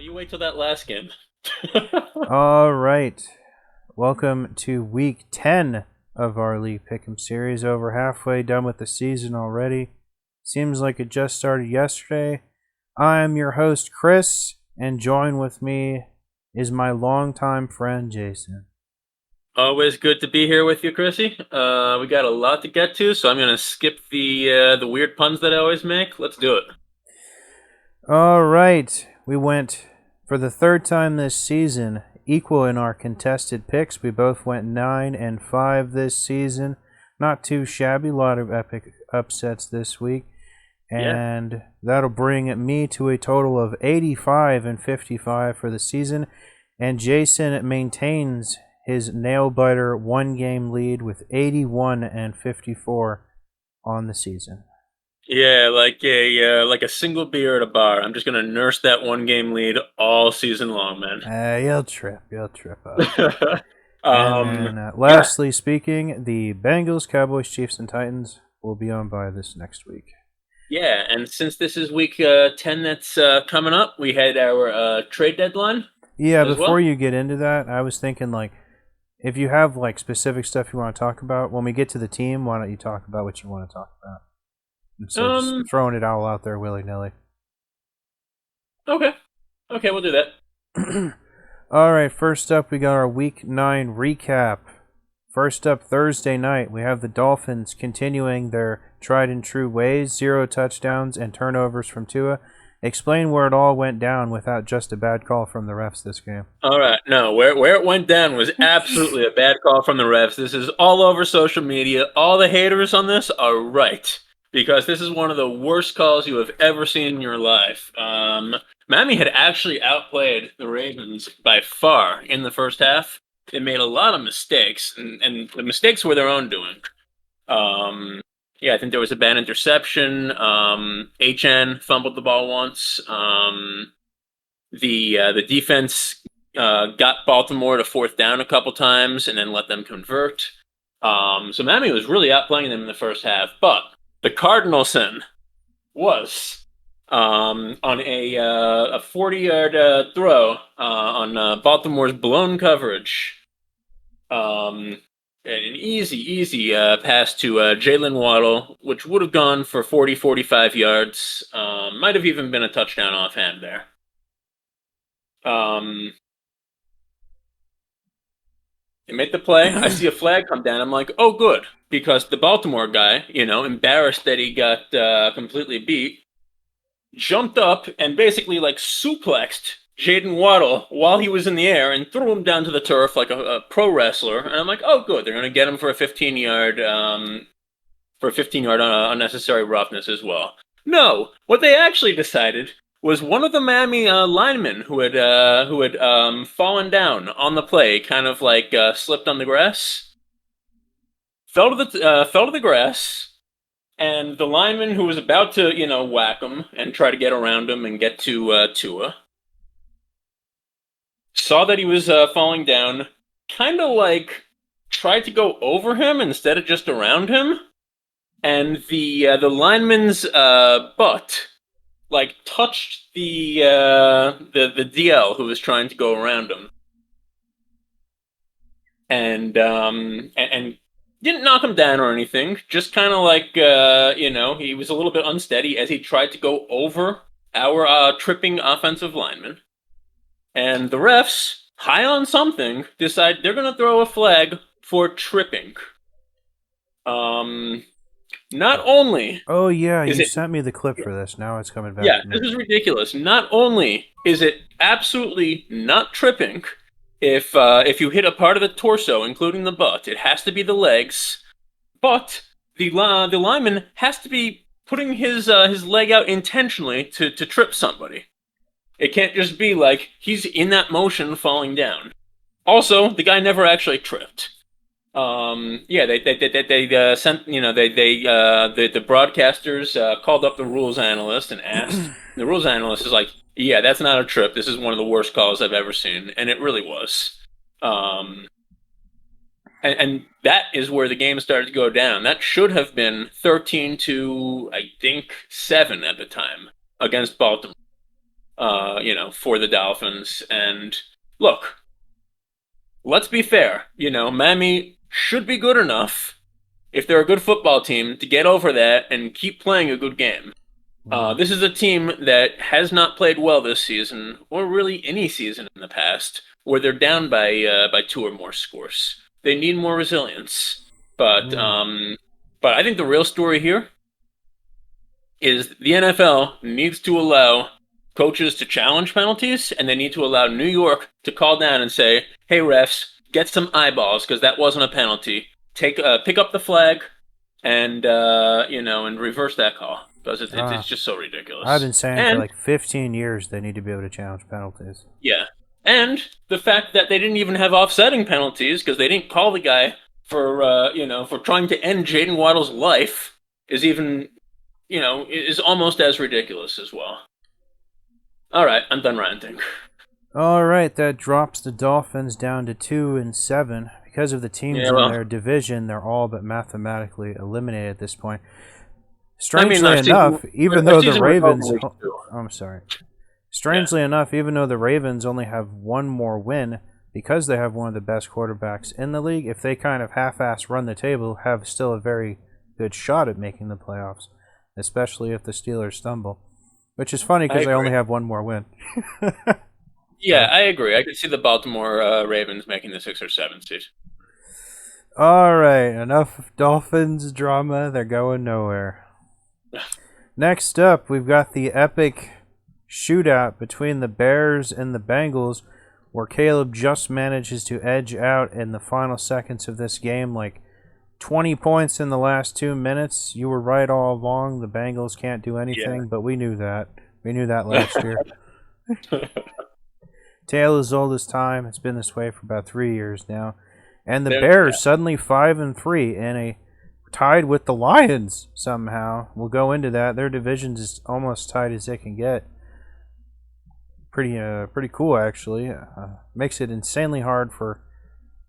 You wait till that last game. All right. Welcome to week 10 of our League Pick'em series. Over halfway done with the season already. Seems like it just started yesterday. I'm your host, Chris, and join with me is my longtime friend, Jason. Always good to be here with you, Chrissy. We got a lot to get to, so I'm gonna skip the weird puns that I always make. Let's do it. All right. We went for the third time this season, equal in our contested picks. We both went 9 and 5 this season. Not too shabby. A lot of epic upsets this week. Yeah. And that'll bring me to a total of 85 and 55 for the season. And Jason maintains his nail biter one game lead with 81 and 54 on the season. Yeah, like a single beer at a bar. I'm just gonna nurse that one game lead all season long, man. You'll trip. You'll trip up. And um, then, yeah, lastly speaking, the Bengals, Cowboys, Chiefs, and Titans will be on by this next week. yeah. And since this is week 10 that's coming up, we had our trade deadline Yeah, as before well. you get into that, I was thinking if you have specific stuff you want to talk about, when we get to the team, why don't you talk about what you want to talk about instead of just Um, throwing it all out there willy nilly. okay, okay, we'll do that. All right, first up, we got our Week 9 recap. First up, Thursday night, we have the Dolphins continuing their tried and true ways, 0 touchdowns and turnovers from Tua. Explain where it all went down without just a bad call from the refs this game. All right, no, where it went down was absolutely a bad call from the refs. This is all over social media. All the haters on this are right because this is one of the worst calls you have ever seen in your life. Miami had actually outplayed the Ravens by far in the first half. They made a lot of mistakes, and the mistakes were their own doing. Um, yeah, I think there was a bad interception. HN fumbled the ball once. The defense got Baltimore to fourth down a couple times and then let them convert. So Miami was really outplaying them in the first half, but the Cardinalson was on a 40-yard throw on Baltimore's blown coverage. An easy pass to Jalen Waddle, which would have gone for 40, 45 yards. Might have even been a touchdown offhand there. Um, They made the play. I see a flag come down. I'm like, oh, good. Because the Baltimore guy, embarrassed that he got completely beat, jumped up and basically like suplexed Jaden Waddle while he was in the air and threw him down to the turf like a pro wrestler. And I'm like, oh, good. They're going to get him for a 15-yard unnecessary roughness as well. No, what they actually decided was one of the Miami linemen who had fallen down on the play, kind of like slipped on the grass, fell to the grass, and the lineman who was about to whack him and try to get around him and get to Tua saw that he was falling down, kind of like tried to go over him instead of just around him, and the lineman's butt like touched the DL who was trying to go around him, and didn't knock him down or anything. Just kind of like he was a little bit unsteady as he tried to go over our tripping offensive lineman, and the refs, high on something, decide they're gonna throw a flag for tripping. Um, Not only Oh, yeah, is you it sent me the clip for this. Now it's coming back Yeah, to me. this is ridiculous. Not only is it absolutely not tripping if you hit a part of the torso, including the butt, it has to be the legs, but the lineman has to be putting his leg out intentionally to trip somebody. It can't just be like he's in that motion falling down. Also, the guy never actually tripped. Yeah, they sent the broadcasters called up the rules analyst and asked. The rules analyst is like, yeah, that's not a trip. This is one of the worst calls I've ever seen, and it really was. Um, and that is where the game started to go down. That should have been 13 to I think 7 at the time against Baltimore. for the Dolphins. And look, let's be fair. Miami should be good enough if they're a good football team to get over that and keep playing a good game. Mm. This is a team that has not played well this season, or really any season in the past, where they're down by two or more scores. They need more resilience. But Mm. um, but I think the real story here is the NFL needs to allow coaches to challenge penalties, and they need to allow New York to call down and say, "Hey refs, get some eyeballs because that wasn't a penalty. Pick up the flag and reverse that call because it's Ah, just so I've ridiculous." been saying for And like 15 years they need to be able to challenge penalties. yeah, and the fact that they didn't even have offsetting penalties because they didn't call the guy for trying to end Jaden Waddle's life is almost as ridiculous as well. All right, I'm done ranting. All right, that drops the Dolphins down to 2-7 because of the teams Yeah, in well, their division. They're all but mathematically eliminated at this point. I mean, Strangely enough, even our though the season was over Ravens, week two. I'm sorry. Yeah, Strangely enough, even though the Ravens only have one more win, because they have one of the best quarterbacks in the league, if they kind of half-ass run the table, have still a very good shot at making the playoffs, especially if the Steelers stumble. Which is funny I because they only agree. have one more win. Yeah, So, I agree. I could see the Baltimore Ravens making the 6 or 7 seed. all right, enough Dolphins drama. They're going nowhere. Next up, we've got the epic shootout between the Bears and the Bengals, where Caleb just manages to edge out in the final seconds of this game, like 20 points in the last 2 minutes. You were right all along. The Bengals can't do Yeah. anything, but we knew that. We knew that last year. Tale as old as time. It's been this way for about 3 years now. And the They're- Bears suddenly 5-3 in a tied with the Lions somehow. We'll go into that. Their division's is almost tight as it can get. Pretty cool actually. Makes it insanely hard for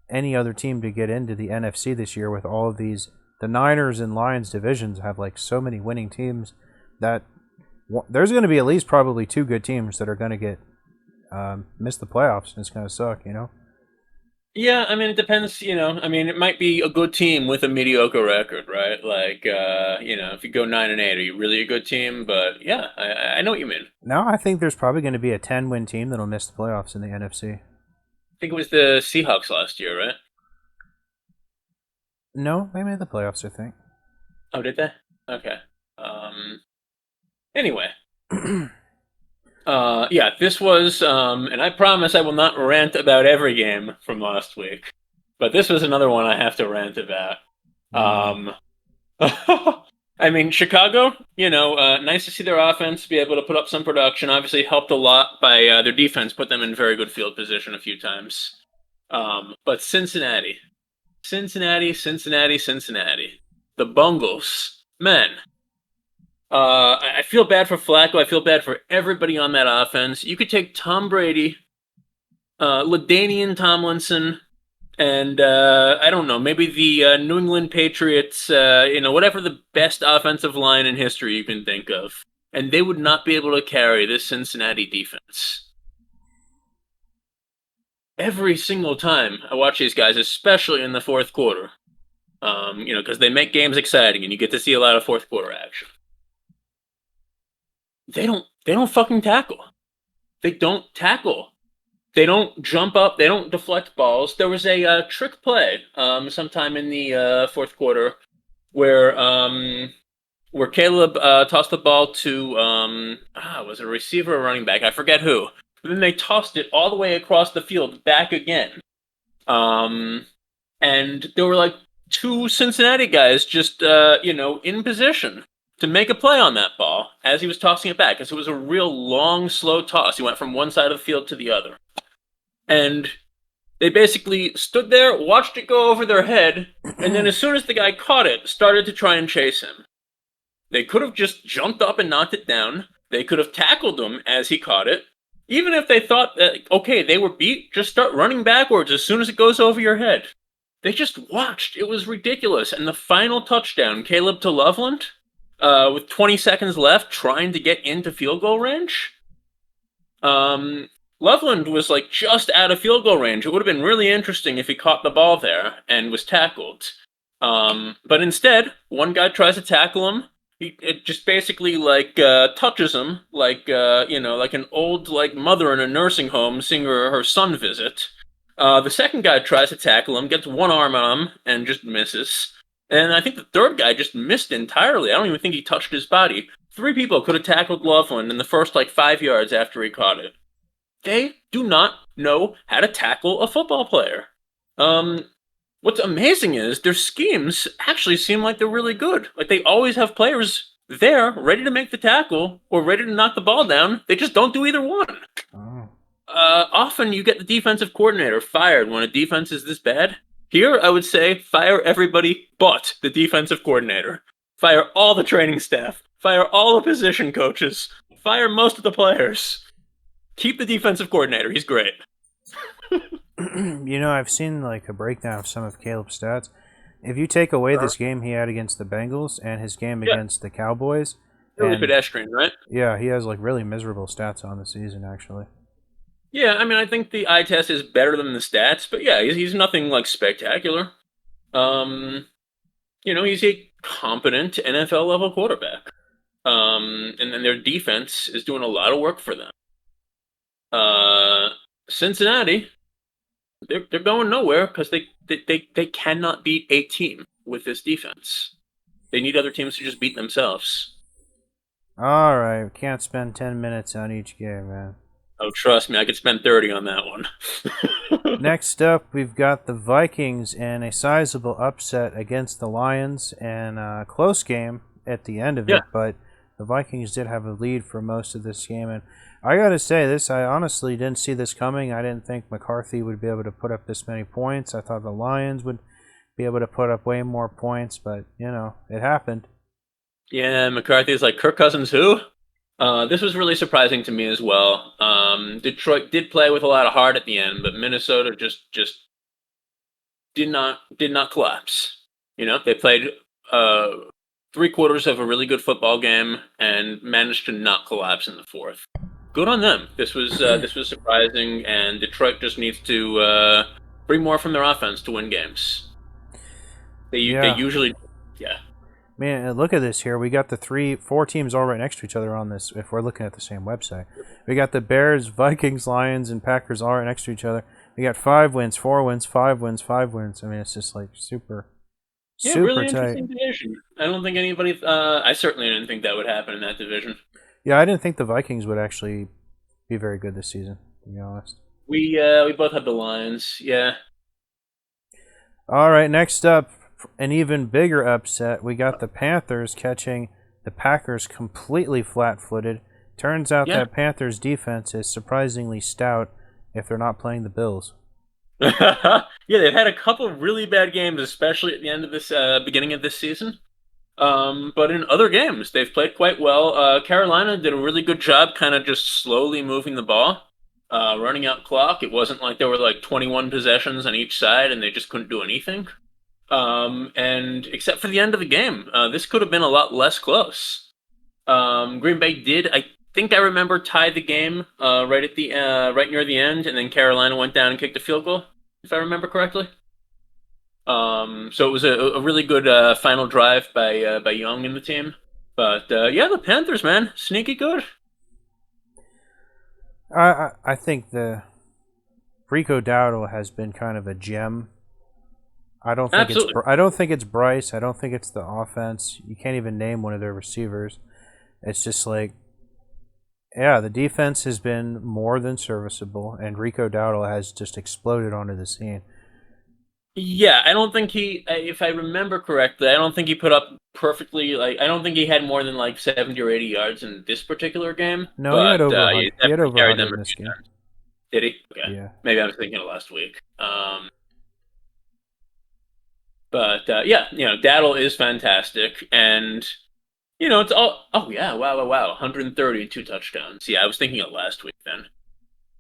any other team to get into the NFC this year with all of these. The Niners and Lions divisions have like so many winning teams that there's going to be at least probably two good teams that are going to get miss the playoffs. And it's going to suck, you know. Yeah, I mean, it depends, I mean, it might be a good team with a mediocre record, right? Like, if you go 9-8, are you really a good team? But yeah, I know what you mean. Now I think there's probably going to be a 10-win team that'll miss the playoffs in the NFC. I think it was the Seahawks last year, right? No, they made the playoffs, I think. Oh, did they? Okay. Um, anyway, yeah, this was, and I promise I will not rant about every game from last week, but this was another one I have to rant about. Mm. Um, I mean, Chicago, nice to see their offense be able to put up some production. Obviously, helped a lot by their defense, put them in very good field position a few times. But Cincinnati, the Bungles, man. I feel bad for Flacco. I feel bad for everybody on that offense. You could take Tom Brady, LaDainian Tomlinson, and I don't know, maybe the New England Patriots, whatever the best offensive line in history you can think of, and they would not be able to carry this Cincinnati defense. Every single time I watch these guys, especially in the fourth quarter, because they make games exciting and you get to see a lot of fourth quarter action. They don't fucking tackle. They don't tackle. They don't jump up. They don't deflect balls. There was a trick play sometime in the fourth quarter where where Caleb tossed the ball to was it a receiver or running back? I forget who. But then they tossed it all the way across the field back again. Um, and there were like two Cincinnati guys just in position to make a play on that ball as he was tossing it back, because it was a real long, slow toss. He went from one side of the field to the other, and they basically stood there, watched it go over their head, and then as soon as the guy caught it, started to try and chase him. They could have just jumped up and knocked it down. They could have tackled him as he caught it. Even if they thought that, okay, they were beat, just start running backwards as soon as it goes over your head. They just watched. It was ridiculous. And the final touchdown, Caleb to Loveland, with 20 seconds left, trying to get into field goal range. Um, Loveland was like just out of field goal range. It would have been really interesting if he caught the ball there and was tackled. But instead, one guy tries to tackle him. It just basically like touches him, like like an old like mother in a nursing home seeing her son visit. The second guy tries to tackle him, gets one arm on him, and just misses. And I think the third guy just missed entirely. I don't even think he touched his body. Three people could have tackled Loveland in the first like 5 yards after he caught it. They do not know how to tackle a football player. Um, what's amazing is their schemes actually seem like they're really good. Like they always have players there ready to make the tackle or ready to knock the ball down. They just don't do either one. Oh. Often you get the defensive coordinator fired when a defense is this bad. Here, I would say fire everybody but the defensive coordinator. Fire all the training staff. Fire all the position coaches. Fire most of the players. Keep the defensive coordinator. He's great. I've seen like a breakdown of some of Caleb's stats. If you take away Uh, this game he had against the Bengals and his game yeah, against the Cowboys, really and pedestrian, right? yeah, he has like really miserable stats on the season actually. Yeah, I mean, I think the eye test is better than the stats, but yeah, he's nothing like spectacular. Um, he's a competent NFL level quarterback. And then their defense is doing a lot of work for them. Uh, Cincinnati, they're going nowhere because they cannot beat a team with this defense. They need other teams to just beat themselves. All right, can't spend 10 minutes on each game, man. Oh, trust me, I could spend 30 on that one. Next up, we've got the Vikings in a sizable upset against the Lions, and a close game at the end of Yeah, it. But the Vikings did have a lead for most of this game, and I gotta say this: I honestly didn't see this coming. I didn't think McCarthy would be able to put up this many points. I thought the Lions would be able to put up way more points, but it happened. yeah. McCarthy's like Kirk Cousins, who? This was really surprising to me as well. Detroit did play with a lot of heart at the end, but Minnesota just did not collapse. They played uh, three quarters of a really good football game and managed to not collapse in the fourth. Good on them. This was surprising, and Detroit just needs to bring more from their offense to win games. They Yeah, usually, yeah. man, look at this here. We got the four teams all right next to each other on this. If we're looking at the same website, we got the Bears, Vikings, Lions, and Packers all right next to each other. We got 5 wins, 4 wins, 5 wins, 5 wins. I mean, it's just like super, Yeah, super really tight. interesting division. I don't think anybody. I certainly didn't think that would happen in that division. Yeah, I didn't think the Vikings would actually be very good this season, to be honest. We both have the Lions. Yeah, All right, next up, an even bigger upset. We got the Panthers catching the Packers completely flat-footed. Turns out yeah, that Panthers defense is surprisingly stout if they're not playing the Bills. yeah. They've had a couple really bad games, especially at the end of this beginning of this season. But in other games, they've played quite well. Carolina did a really good job, kind of just slowly moving the ball, running out clock. It wasn't like there were like 21 possessions on each side and they just couldn't do anything. And except for the end of the game, this could have been a lot less close. Green Bay did, I think I remember, tie the game right near the end, and then Carolina went down and kicked a field goal, if I remember correctly. So it was a really good final drive by Young and the team. But yeah, the Panthers, man, sneaky good. I think the Rico Dowdle has been kind of a gem. Absolutely. I don't think it's Bryce. I don't think it's the offense. You can't even name one of their receivers. It's just like, yeah, the defense has been more than serviceable, and Rico Dowdle has just exploded onto the scene. Yeah, I don't think if I remember correctly, I don't think he put up perfectly. Like, I don't think he had more than like 70 or 80 yards in this particular game. No, he had But over he 100. He had definitely over carried 100 them in a this few game. times. Did he? Okay, Yeah. maybe I was thinking of last week. But yeah, Daddle is fantastic, and it's all. Oh yeah, wow, wow, wow, 130 and two touchdowns. Yeah, I was thinking of last week then.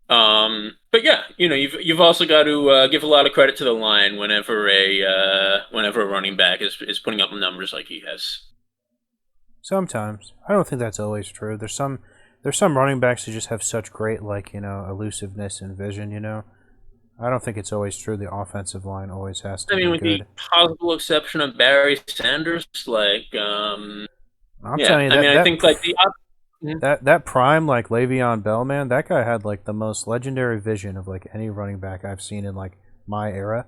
But yeah, you've also got to give a lot of credit to the line whenever a running back is putting up numbers like he has. Sometimes. I don't think that's always true. There's some running backs who just have such great, elusiveness and vision. I don't think it's always true. The offensive line always has to I mean, be with the good. possible exception of Barry Sanders, I'm yeah. telling you I mean, that I that think like the Mhm. that prime like Le'Veon Bell, man, that guy had like the most legendary vision of like any running back I've seen in like my era.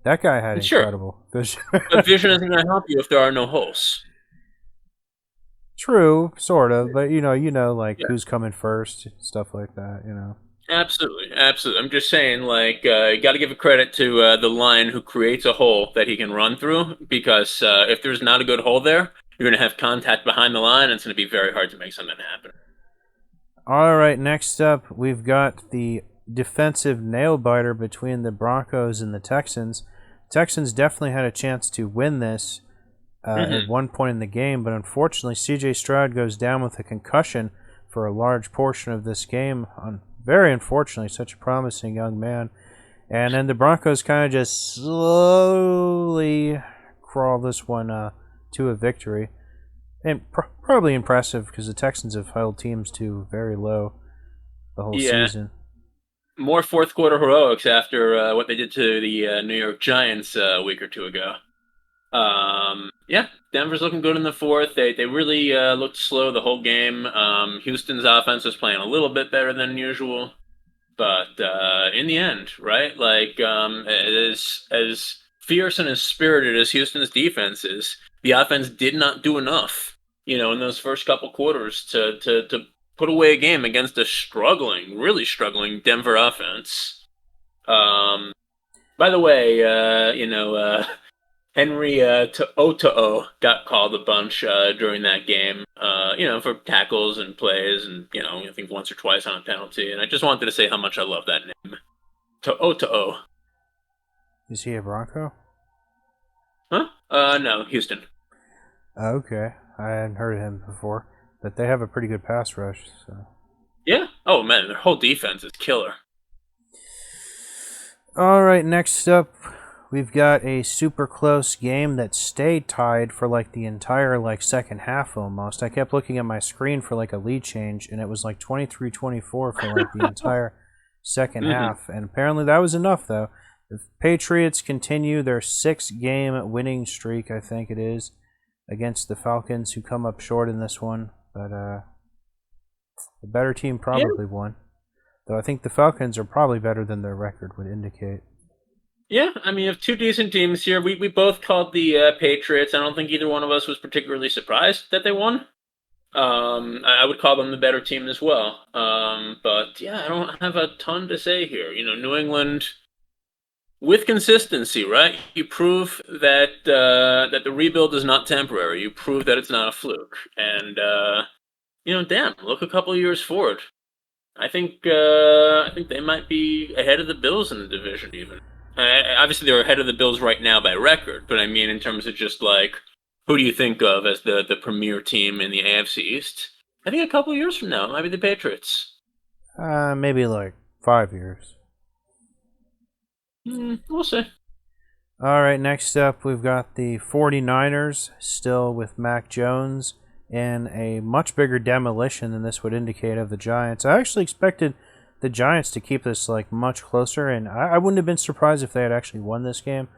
That guy had Sure, incredible vision. but vision isn't going to help you if there are no holes. True, sort of, but like Yeah, who's coming first, stuff like that. absolutely, absolutely. I'm just saying, you got to give a credit to the line who creates a hole that he can run through, because if there's not a good hole there, you're going to have contact behind the line, and it's going to be very hard to make something happen. All right, next up, we've got the defensive nail biter between the Broncos and the Texans. Texans definitely had a chance to win this at Hmm. one point in the game, but unfortunately, CJ Stroud goes down with a concussion for a large portion of this game. Very unfortunately, such a promising young man. And then the Broncos kind of just slowly crawl this one to a victory. And probably impressive because the Texans have held teams to very low the whole Yeah, season. more fourth quarter heroics after what they did to the New York Giants a week or two ago. Yeah, Denver's looking good in the fourth. They really looked slow the whole game. Houston's offense was playing a little bit better than usual, but in the end, right? As fierce and as spirited as Houston's defense is, the offense did not do enough, in those first couple quarters to put away a game against a struggling, really struggling Denver offense. Um, by the way, Henry To'o got called a bunch during that game, for tackles and plays, and I think once or twice on a penalty. And I just wanted to say how much I love that name, To'o. Is he a Bronco? Huh? No, Houston. Okay, I hadn't heard of him before, but they have a pretty good pass rush. So, Yeah. Oh man, their whole defense is killer. all right, next up, we've got a super close game that stayed tied for like the entire like second half almost. I kept looking at my screen for like a lead change, and it was like 23-24 for like the entire second Hmm. half, and apparently that was enough though. The Patriots continue their 6-game winning streak, I think it is, against the Falcons, who come up short in this one, but the better team Yeah. probably won. Though I think the Falcons are probably better than their record would indicate. Yeah, I mean, you have two decent teams here. We both called the Patriots. I don't think either one of us was particularly surprised that they won. I would call them the better team as well. But yeah, I don't have a ton to say here. New England with consistency, right? You prove that the rebuild is not temporary. You prove that it's not a fluke. And damn, look a couple years forward. I think they might be ahead of the Bills in the division even. Obviously, they're ahead of the Bills right now by record, but I mean in terms of just like who do you think of as the premier team in the AFC East? I think a couple years from now it might be the Patriots. Maybe like 5 years. We'll see. All right, next up, we've got the 49ers still with Mac Jones in a much bigger demolition than this would indicate of the Giants. I actually expected the Giants to keep this like much closer, and I wouldn't have been surprised if they had actually won this game.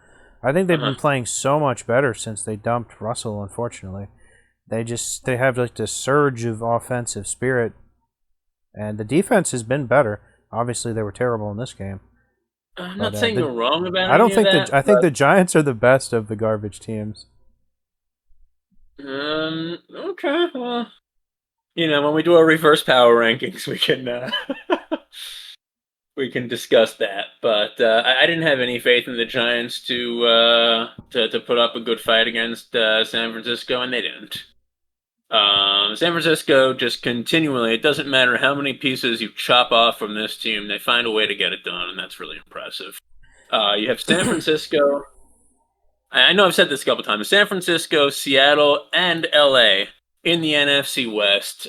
I think they've Uh-huh. been playing so much better since they dumped Russell, unfortunately. They have like this surge of offensive spirit, and the defense has been better. Obviously, they were terrible in this game, I'm but not saying the you're wrong about I don't any of think that, I think but the Giants are the best of the garbage teams. okay. Well, when we do our reverse power rankings, we can discuss that. But I didn't have any faith in the Giants to put up a good fight against San Francisco, and they didn't. San Francisco just continually, it doesn't matter how many pieces you chop off from this team, they find a way to get it done, and that's really impressive. You have San Francisco. I know I've said this a couple times. San Francisco, Seattle, and LA in the NFC West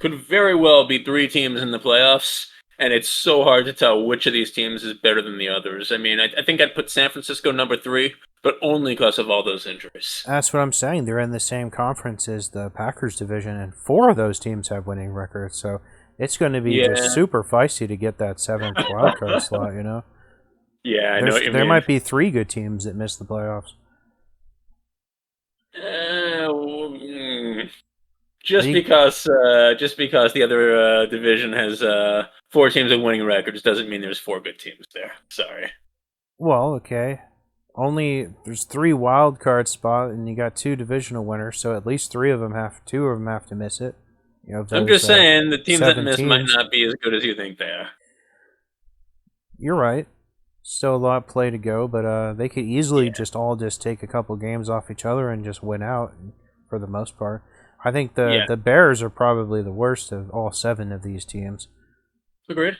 could very well be three teams in the playoffs, and it's so hard to tell which of these teams is better than the others. I mean, I think I'd put San Francisco number three, but only because of all those injuries. That's what I'm saying. They're in the same conference as the Packers division, and four of those teams have winning records. So it's going to be just Yeah, super feisty to get that seventh wild card slot. yeah, I know what you There mean. might be three good teams that miss the playoffs. Mm, You, just because the other division has four teams with winning records doesn't mean there's four good teams there. Sorry. well, okay. Only there's three wild card spot, and you got two divisional winners, so at least two of them have to miss it. I'm Those just saying the teams that seven miss might teams. not be as good as you think they are. You're right. Still a lot of play to go, but they could easily Yeah, just take a couple games off each other and just win out for the most part. I think the yeah, the Bears are probably the worst of all seven of these teams. agreed.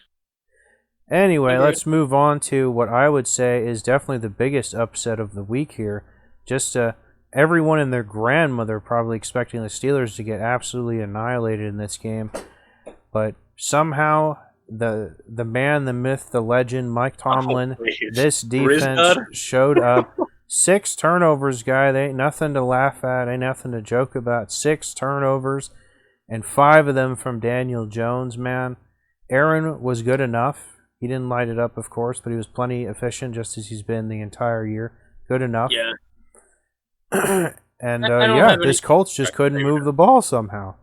Anyway, Agreed. let's move on to what I would say is definitely the biggest upset of the week here. Just everyone and their grandmother probably expecting the Steelers to get absolutely annihilated in this game, but somehow the man, the myth, the legend, Mike Oh, Tomlin, please, this defense Rizdad. showed up. Six turnovers, guy. They ain't nothing to laugh at. Ain't nothing to joke about. Six turnovers, and five of them from Daniel Jones. Man, Aaron was good enough. He didn't light it up, of course, but he was plenty efficient, just as he's been the entire year. Good enough. Yeah, And I don't yeah, have any. this Colts just couldn't move the ball somehow.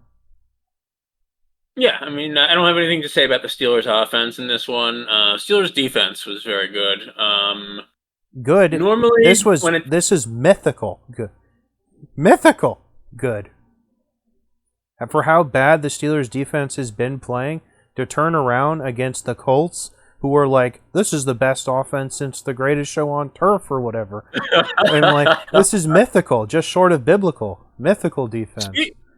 Yeah, I mean, I don't have anything to say about the Steelers' offense in this one. Steelers' defense was very good. Good. Normally, when it This is mythical. Good. Mythical. Good. And for how bad the Steelers defense has been playing, to turn around against the Colts, who are like, this is the best offense since the greatest show on turf or whatever. And like, this is mythical, just short of biblical. Mythical defense.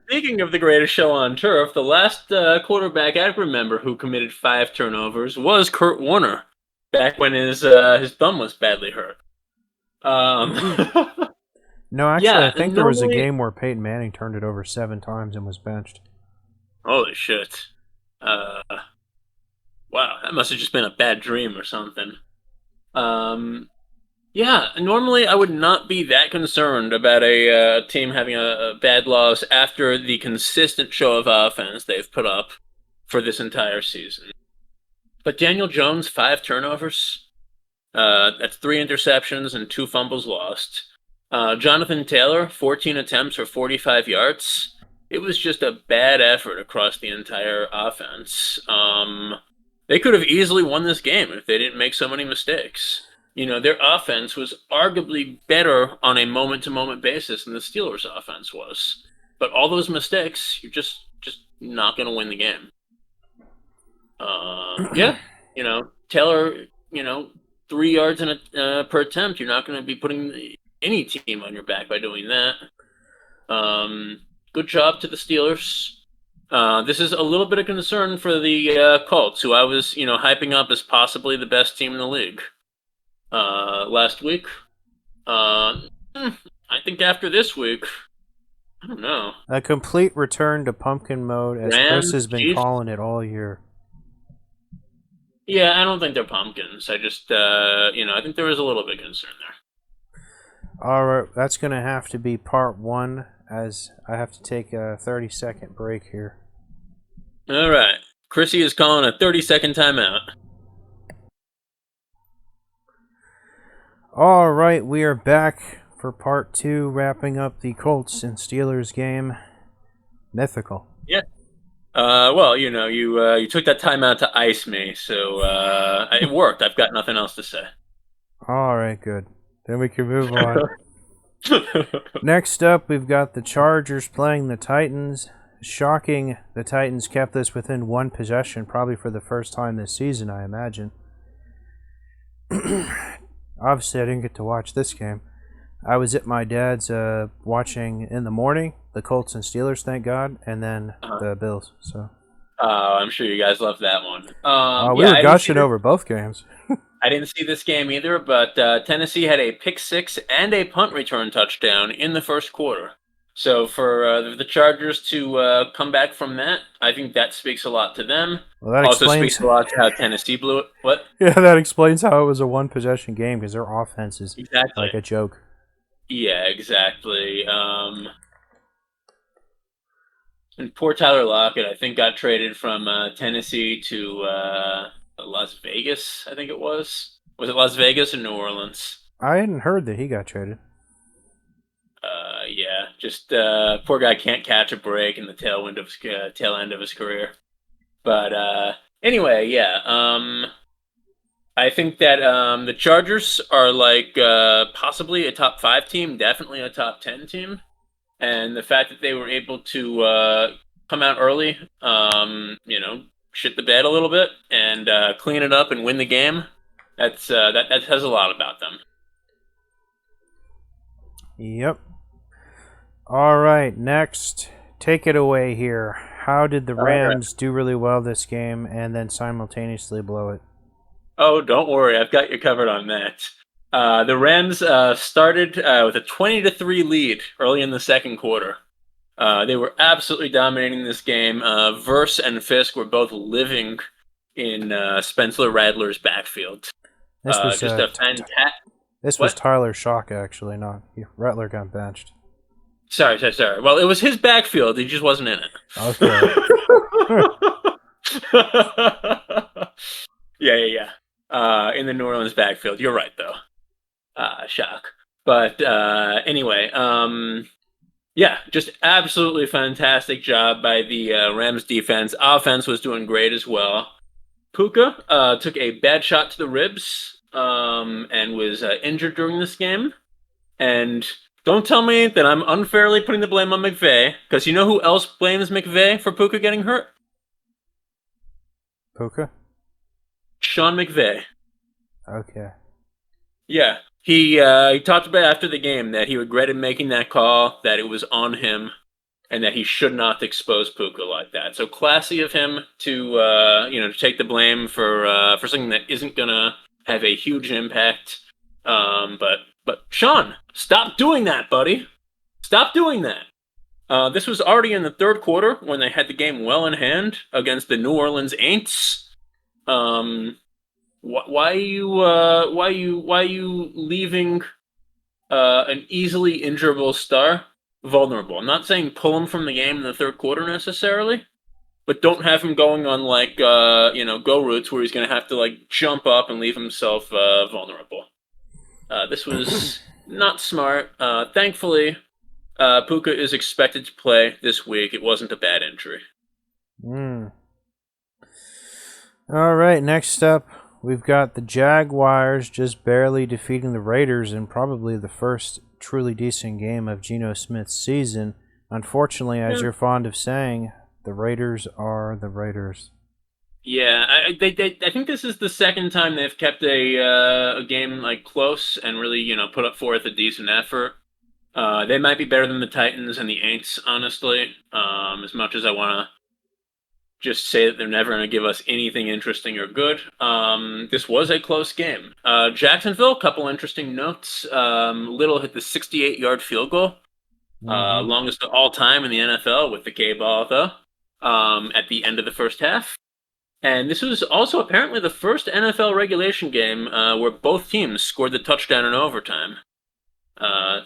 Speaking of the greatest show on turf, the last quarterback I remember who committed five turnovers was Kurt Warner, back when his thumb was badly hurt. Um, No, actually, I yeah, think and there was a normally, game where Peyton Manning turned it over 7 times and was benched. holy shit! Uh, wow, that must have just been a bad dream or something. Um, yeah, normally I would not be that concerned about a team having a bad loss after the consistent show of offense they've put up for this entire season. But Daniel Jones, five turnovers. That's three interceptions and two fumbles lost. Jonathan Taylor, 14 attempts for 45 yards. It was just a bad effort across the entire offense. They could have easily won this game if they didn't make so many mistakes. You know, their offense was arguably better on a moment-to-moment basis than the Steelers' offense was. But all those mistakes, you're just not going to win the game. Yeah, Taylor, 3 yards per attempt. You're not going to be putting any team on your back by doing that. Good job to the Steelers. This is a little bit of concern for the Colts, who I was, hyping up as possibly the best team in the league last week. I think after this week, I don't know. A complete return to pumpkin mode, as Chris Rams, has been Chiefs. calling it all year. Yeah, I don't think they're pumpkins. I just, I think there was a little bit of concern there. Alright, that's going to have to be part one, as I have to take a 30-second break here. All right. Chrissy is calling a 30-second timeout. Alright, we are back for part two, wrapping up the Colts and Steelers game. Mythical. Yeah. Well, you took that timeout to ice me, so it worked. I've got nothing else to say. Alright, good. Then we can move on. Next up, we've got the Chargers playing the Titans. Shocking, the Titans kept this within one possession, probably for the first time this season, I imagine. Obviously, I didn't get to watch this game. I was at my dad's watching in the morning the Colts and Steelers, thank God, and then the Bills. So I'm sure you guys love that one. we Yeah, were gushing over both games. I didn't see this game either, but Tennessee had a pick six and a punt return touchdown in the first quarter. So for the Chargers to come back from that, I think that speaks a lot to them. Well, that Also speaks explains. a lot to how Tennessee blew it. What? Yeah, that explains how it was a one possession game because their offense is Exactly. like a joke. Yeah, exactly. And poor Tyler Lockett, I think, got traded from Tennessee to Las Vegas. I think it was. Was it Las Vegas or New Orleans? I hadn't heard that he got traded. Yeah, just poor guy can't catch a break in the tail end of his career. But anyway, yeah. I think that the Chargers are like possibly a top five team, definitely a top 10 team, and the fact that they were able to come out early, shit the bed a little bit and clean it up and win the game. That says a lot about them. Yep. All right, next, take it away here. How did the All right. Rams do really well this game and then simultaneously blow it? Oh, don't worry, I've got you covered on that. The Rams started with a 20-3 lead early in the second quarter. They were absolutely dominating this game. Verse and Fisk were both living in Spencer Rattler's backfield. This was Just a fantastic. this was What? Tyler Shock actually, not Rattler got benched. Sorry. Well, it was his backfield. He just wasn't in Okay. it. Yeah. In the New Orleans backfield. You're right, though. Shock. But anyway, yeah, just absolutely fantastic job by the Rams defense. Offense was doing great as well. Puka took a bad shot to the ribs and was injured during this game. And don't tell me that I'm unfairly putting the blame on McVay, because you know who else blames McVay for Puka getting hurt? Puka? Sean McVay. Okay. Yeah, he talked about after the game that he regretted making that call, that it was on him, and that he should not expose Puka like that. So classy of him to to take the blame for something that isn't gonna have a huge impact. But Sean, stop doing that, buddy. Stop doing that. This was already in the third quarter when they had the game well in hand against the New Orleans Aints. Um, why are you leaving an easily injurable star vulnerable? I'm not saying pull him from the game in the third quarter necessarily, but don't have him going on like go routes where he's going to have to like jump up and leave himself vulnerable. This was not smart. Thankfully, Puka is expected to play this week. It wasn't a bad injury. Mm. All right, next up, we've got the Jaguars just barely defeating the Raiders in probably the first truly decent game of Geno Smith's season. Unfortunately, as Yeah, you're fond of saying, the Raiders are the Raiders. yeah. I think this is the second time they've kept a game like close and really put up forth a decent effort. They might be better than the Titans and the Aints, honestly. As much as I want to just say that they're never going to give us anything interesting or good. This was a close game. Jacksonville, couple interesting notes. Little hit the 68-yard field goal, Mm-hmm. longest of all time in the NFL with the K ball, though, at the end of the first half. And this was also apparently the first NFL regulation game where both teams scored the touchdown in overtime. Uh,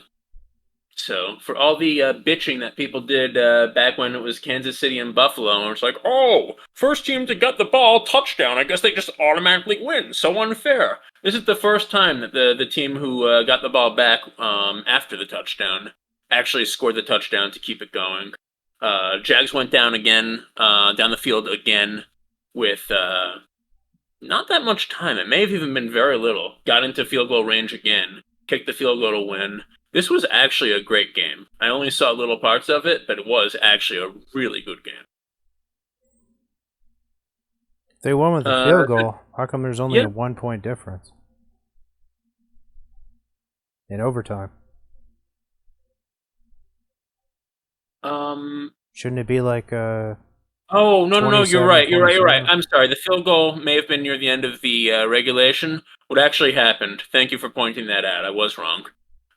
So for all the bitching that people did back when it was Kansas City and Buffalo, and it's like, oh, first team to get the ball, touchdown. I guess they just automatically win. So unfair. This is the first time that the team who got the ball back after the touchdown actually scored the touchdown to keep it going. Jags went down again, down the field again with not that much time. It may have even been very little. Got into field goal range again, kicked the field goal to win. This was actually a great game. I only saw little parts of it, but it was actually a really good game. They won with a Uh, field goal. How come there's only yeah. a 1 point difference in overtime? Um. Shouldn't it be like Oh no! You're 27, right. You're right. 27? I'm sorry. The field goal may have been near the end of the regulation. What actually happened? Thank you for pointing that out. I was wrong.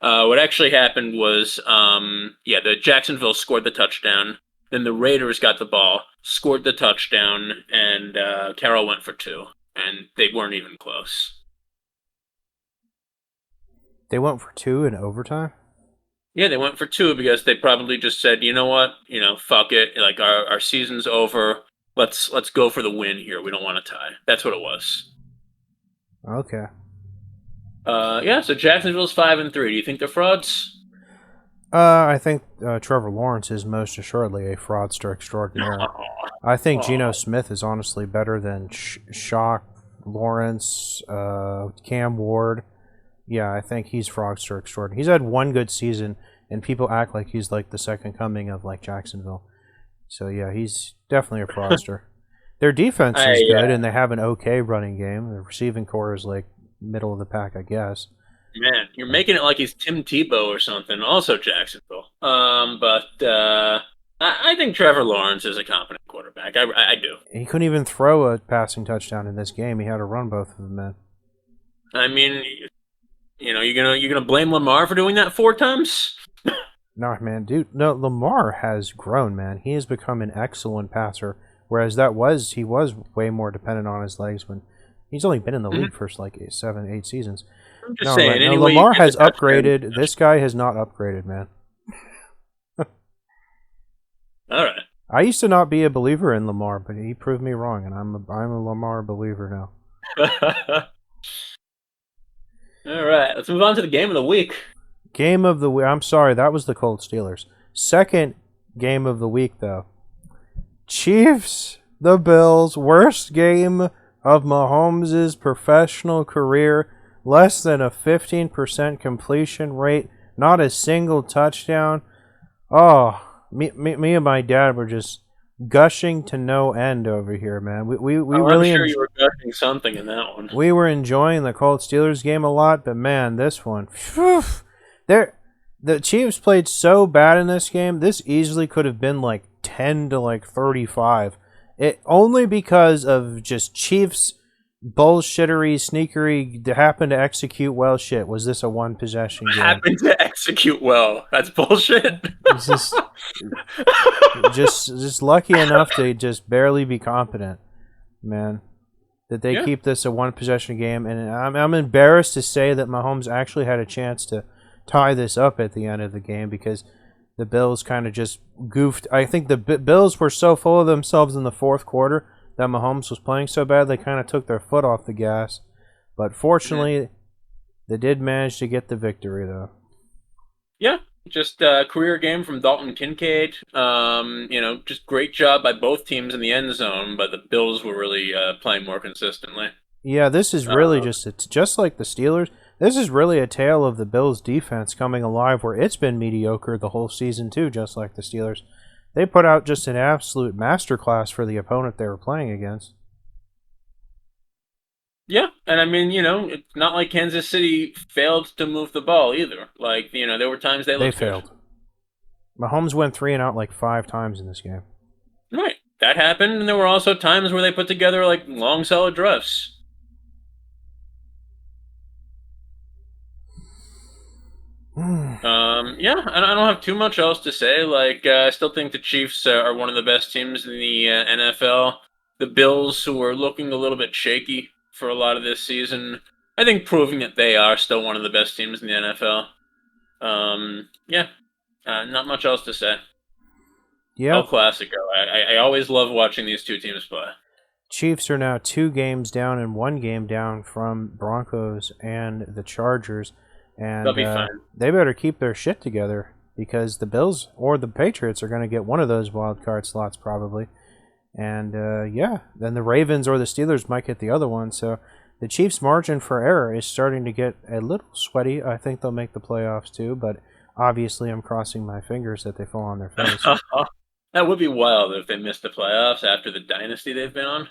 What actually happened was, yeah, the Jacksonville scored the touchdown. Then the Raiders got the ball, scored the touchdown, and Carroll went for two, and they weren't even close. They went for two in overtime. Yeah, they went for two because they probably just said, you know what, fuck it, like our season's over. Let's go for the win here. We don't want to tie. That's what it was. Okay. Yeah. So Jacksonville's 5-3. Do you think they're frauds? I think Trevor Lawrence is most assuredly a fraudster extraordinaire. I think Geno Oh, Smith is honestly better than Shock, Lawrence, Cam Ward. Yeah, I think he's fraudster extraordinary. He's had one good season, and people act like he's like the second coming of like Jacksonville. So yeah, he's definitely a fraudster. Their defense I is good, and they have an okay running game. The receiving core is like middle of the pack, I guess. Man, you're making it like he's Tim Tebow or something. Also Jacksonville. But I think Trevor Lawrence is a competent quarterback. I do. He couldn't even throw a passing touchdown in this game. He had to run both of them in. I mean, you're gonna blame Lamar for doing that four times? Nah, man, dude. No, Lamar has grown, man. He has become an excellent passer. Whereas he was way more dependent on his legs when he's only been in the Mhm. league for like 8 seasons. I'm just No, saying. no, Anyway, you Lamar get the has touchdown. upgraded. This guy has not upgraded, man. All right. I used to not be a believer in Lamar, but he proved me wrong, and I'm a Lamar believer now. All right. Let's move on to the game of the week. Game of the week. I'm sorry, that was the Cold Steelers. Second game of the week, though. Chiefs, the Bills. Worst game of Mahomes' professional career. Less than a 15% completion rate. Not a single touchdown. Oh, me and my dad were just gushing to no end over here, man. We Oh, I'm really sure you were gushing something in that one. we were enjoying the Colt Steelers game a lot, but man, this one, phew, there, the Chiefs played so bad in this game. This easily could have been like 10 to like 35. It only because of just Chiefs bullshittery, sneakery, happened to execute well. Shit, was this a one possession game? Happened to execute well. That's bullshit. It's just lucky enough to just barely be competent, man. That they Yeah. keep this a one possession game, and I'm embarrassed to say that Mahomes actually had a chance to tie this up at the end of the game because the Bills kind of just goofed. I think the Bills were so full of themselves in the fourth quarter that Mahomes was playing so bad they kind of took their foot off the gas. But Mhm. fortunately, they did manage to get the victory, though. Yeah. Just a career game from Dalton Kincaid. Just great job by both teams in the end zone, but the Bills were really playing more consistently. Yeah, this is really Uh, just like the Steelers. This is really a tale of the Bills' defense coming alive, where it's been mediocre the whole season too, just like the Steelers. They put out just an absolute masterclass for the opponent they were playing against. yeah, and I mean, it's not like Kansas City failed to move the ball either. Like, there were times they They looked good. failed. Mahomes went 3 and out like 5 times in this game. Right. That happened, and there were also times where they put together like long, solid drives. Yeah, I don't have too much else to say. Like, I still think the Chiefs are one of the best teams in the NFL. The Bills, who are looking a little bit shaky for a lot of this season, I think proving that they are still one of the best teams in the NFL. Yeah, not much else to say. El Yep. Clasico. I always love watching these two teams play. Chiefs are now 2 games down and 1 game down from Broncos and the Chargers, They'll and be fine. they better keep their shit together because the Bills or the Patriots are going to get one of those wild card slots probably, and yeah, then the Ravens or the Steelers might get the other one. So the Chiefs' margin for error is starting to get a little sweaty. I think they'll make the playoffs too, but obviously I'm crossing my fingers that they fall on their face. That would be wild if they missed the playoffs after the dynasty they've been on.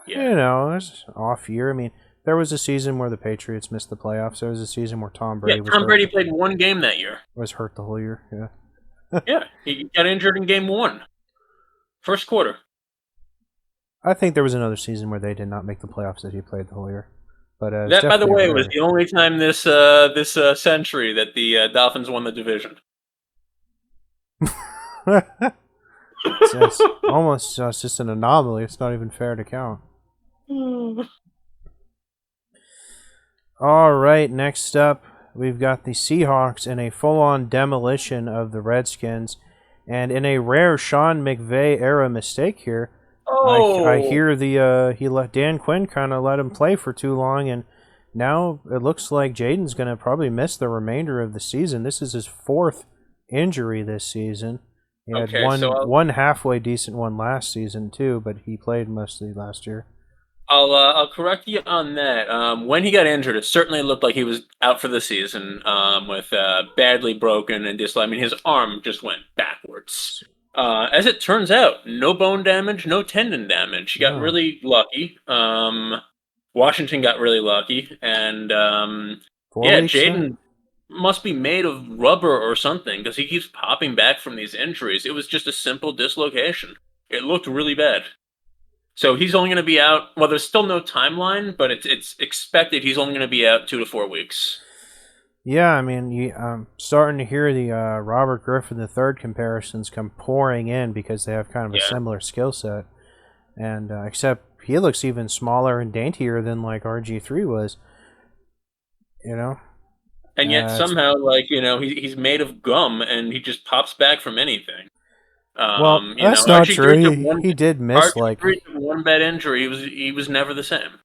Yeah. It's an off year. I mean, there was a season where the Patriots missed the playoffs. There was a season where Tom Yeah, Brady Tom Brady played one game that year. was hurt the whole year. Yeah. Yeah, he got injured in game one, first quarter. I think there was another season where they did not make the playoffs that he played the whole year. but it's That, by the definitely way, was rare. the only time this century that the Dolphins won the division. It's almost it's just an anomaly. It's not even fair to count. All right, next up, we've got the Seahawks in a full-on demolition of the Redskins, and in a rare Sean McVay era mistake here, I Oh, hear he let Dan Quinn kind of let him play for too long, and now it looks like Jaden's going to probably miss the remainder of the season. This is his fourth injury this season. He had okay. So one halfway decent one last season too, but he played mostly last year. I'll correct you on that. When he got injured, it certainly looked like he was out for the season. With badly broken and just, I mean, his arm just went backwards. As it turns out, no bone damage, no tendon damage. He got No, really lucky. Washington got really lucky, and four yeah, weeks then. Jaden must be made of rubber or something because he keeps popping back from these injuries. It was just a simple dislocation. It looked really bad. So he's only going to be out. Well, there's still no timeline, but it's expected he's only going to be out 2 to 4 weeks. Yeah, I mean, I'm starting to hear the Robert Griffin III comparisons come pouring in because they have kind of a Yeah, similar skill set, and except he looks even smaller and daintier than like RG3 was. You know, and yet it's somehow, like he's made of gum, and he just pops back from anything. well, that's not RG true. three took one. He did miss RG like three took one bad injury. He was never the same.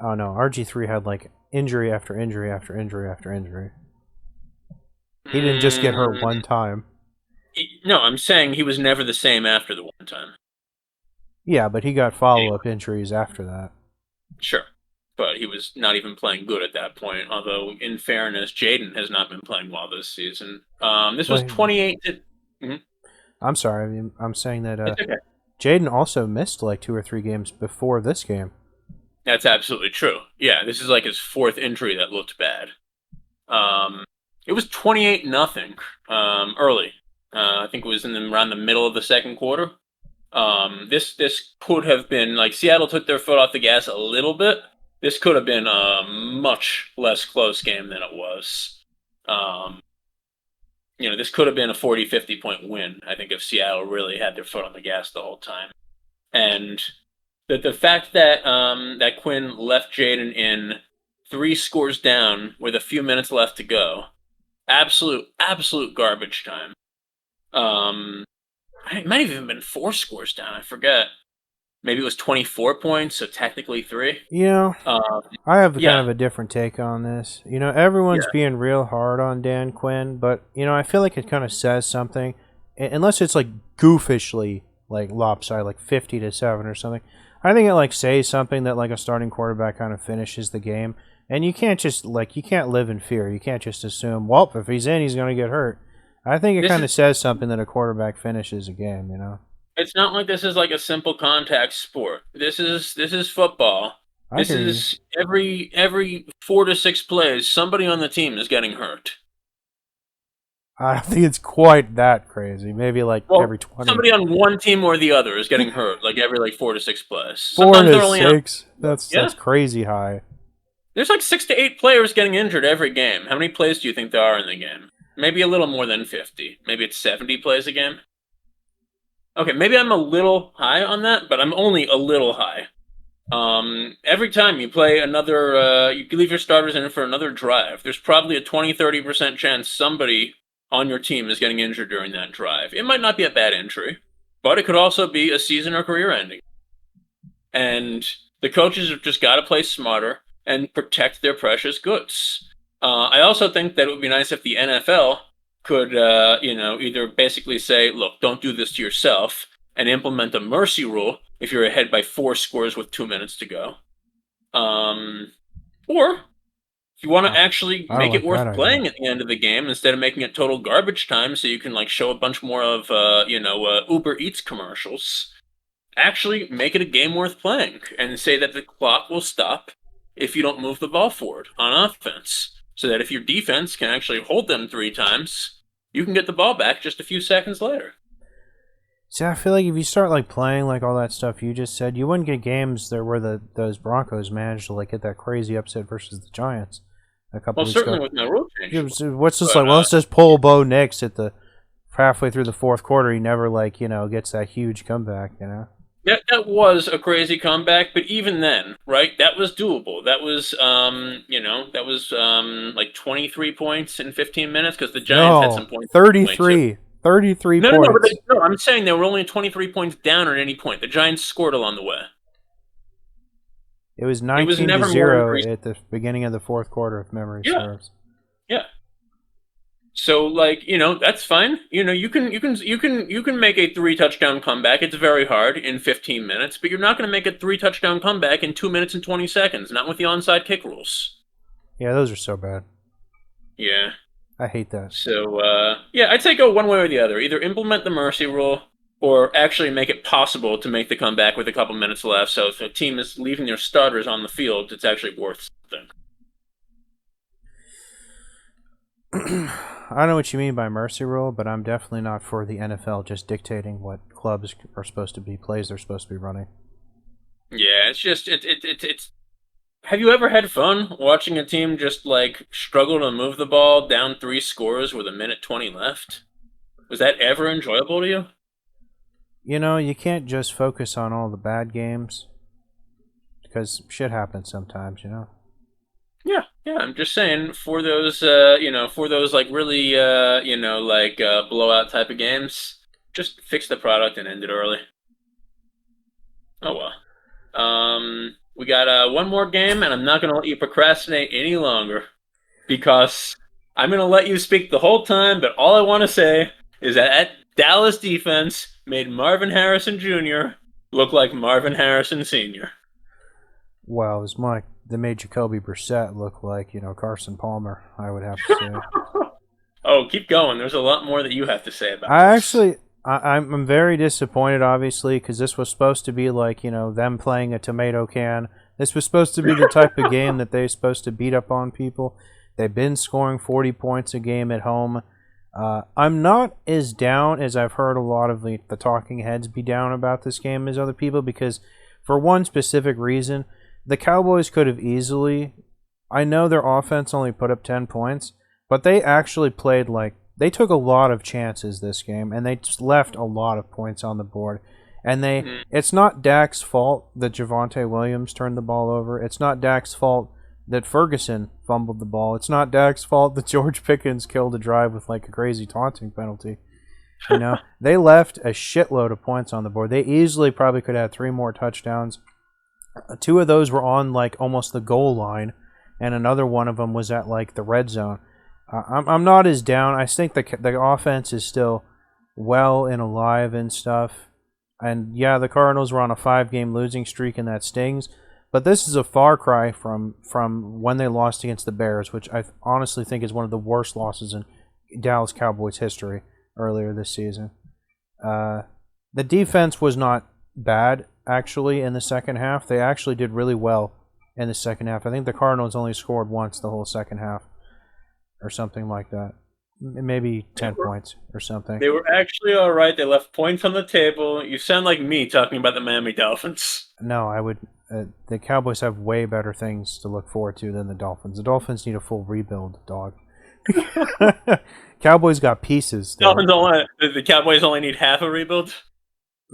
oh no, RG3 had like injury after injury after injury after injury. He didn't just get hurt Mm, one time. no, I'm saying he was never the same after the one time. Yeah, but he got follow Anyway, up injuries after that. sure. But he was not even playing good at that point. Although, in fairness, Jaden has not been playing well this season. This was Well, 28 to. Mhm. I'm sorry. I mean, I'm saying that It's okay. Jaden also missed like 2 or 3 games before this game. That's absolutely true. Yeah, this is like his fourth injury that looked bad. Um, it was 28 nothing early. I think it was around the middle of the second quarter. This could have been like Seattle took their foot off the gas a little bit. This could have been a much less close game than it was. Um, this could have been a 40, 50 point win, I think, if Seattle really had their foot on the gas the whole time. And the fact that that Quinn left Jaden in 3 scores down with a few minutes left to go, absolute garbage time. Um, it might have even been 4 scores down. I forget. Maybe it was 24 points, so technically three. You know, Um, I have kind yeah, of a different take on this. You know, everyone's yeah. being real hard on Dan Quinn, but you know, I feel like it kind of says something, unless it's like goofishly like lopsided, like 50-7 or something. I think it like says something that like a starting quarterback kind of finishes the game, and you can't just like you can't live in fear. You can't just assume, well, if he's in, he's going to get hurt. I think it This kind is. of says something that a quarterback finishes a game. You know, It's not like this is like a simple contact sport. This is football. I This hear you. is every 4 to 6 plays, somebody on the team is getting hurt. I don't think it's quite that crazy. Maybe like Well, every 20. somebody on one team or the other is getting hurt, like every like 4 to 6 plays. Four Sometimes to they're only out. six. Yeah, That's crazy high. there's like 6 to 8 players getting injured every game. How many plays do you think there are in the game? Maybe a little more than 50. Maybe it's 70 plays a game. Okay, maybe I'm a little high on that, but I'm only a little high. Every time you play another, you leave your starters in for another drive, there's probably a 20-30% chance somebody on your team is getting injured during that drive. It might not be a bad injury, but it could also be a season or career ending. And the coaches have just got to play smarter and protect their precious goods. I also think that it would be nice if the NFL could, either basically say, look, don't do this to yourself, and implement a mercy rule if you're ahead by 4 scores with 2 minutes to go. Or if you want to Oh, actually I make it like that worth idea. playing at the end of the game instead of making it total garbage time, so you can like show a bunch more of Uber Eats commercials. Actually, make it a game worth playing and say that the clock will stop if you don't move the ball forward on offense, so that if your defense can actually hold them 3 times, you can get the ball back just a few seconds later. See, I feel like if you start like playing like all that stuff you just said, you wouldn't get games there where those Broncos managed to like get that crazy upset versus the Giants a couple Well, weeks certainly ago. with no rule change. What's just But like? Well, let's just pull Bo Nix at the halfway through the fourth quarter. He never like gets that huge comeback. that was a crazy comeback, but even then, right? That was doable. That was like 23 points in 15 minutes because the Giants had some No, points anyway too. 33 No, no, no, but points. no, I'm saying they were only 23 points down at any point. The Giants scored along the way. It was It was 19 to never more 0 increased. at the beginning of the fourth quarter, if memory Yeah, serves. yeah. So like, that's fine. You can make a three touchdown comeback. It's very hard in 15 minutes, but you're not going to make a three touchdown comeback in 2 minutes and 20 seconds. Not with the onside kick rules. Yeah, those are so bad. Yeah. I hate that. So yeah, I'd say go one way or the other. Either implement the mercy rule or actually make it possible to make the comeback with a couple minutes left. So if a team is leaving their starters on the field, it's actually worth something. I know what you mean by mercy rule, but I'm definitely not for the NFL just dictating what clubs are supposed to be, plays they're supposed to be running. Yeah, it's just it's. Have you ever had fun watching a team just like struggle to move the ball down three scores with a minute 20 left? Was that ever enjoyable to you? You can't just focus on all the bad games because shit happens sometimes. Yeah, yeah. I'm just saying for those like really, blowout type of games, just fix the product and end it early. Oh well. We got one more game, and I'm not gonna let you procrastinate any longer because I'm gonna let you speak the whole time. But all I want to say is that Dallas defense made Marvin Harrison Jr. look like Marvin Harrison Sr. Well, it's more like they made Jacoby Brissett look like, Carson Palmer, I would have to say. Oh, keep going. There's a lot more that you have to say about I this. actually, I'm very disappointed, obviously, because this was supposed to be like, them playing a tomato can. This was supposed to be the type of game that they're supposed to beat up on people. They've been scoring 40 points a game at home. I'm not as down as I've heard a lot of the talking heads be down about this game as other people because, for one specific reason, the Cowboys could have easily. I know their offense only put up 10 points, but they actually played like. They took a lot of chances this game, and they just left a lot of points on the board. And Mhm. it's not Dak's fault that Javonte Williams turned the ball over. It's not Dak's fault that Ferguson fumbled the ball. It's not Dak's fault that George Pickens killed a drive with like a crazy taunting penalty. They left a shitload of points on the board. They easily probably could have 3 more touchdowns. 2 of those were on like almost the goal line, and another one of them was at like the red zone. I'm not as down. I think the offense is still well and alive and stuff. And yeah, the Cardinals were on a 5-game losing streak, and that stings. But this is a far cry from when they lost against the Bears, which I honestly think is one of the worst losses in Dallas Cowboys history earlier this season. The defense was not bad, actually, in the second half. They actually did really well in the second half. I think the Cardinals only scored once the whole second half or something like that. Maybe 10 points or something. They were actually all right. They left points on the table. You sound like me talking about the Miami Dolphins. No, I would. The Cowboys have way better things to look forward to than the Dolphins. The Dolphins need a full rebuild, dog. Cowboys got pieces. The Cowboys only need half a rebuild.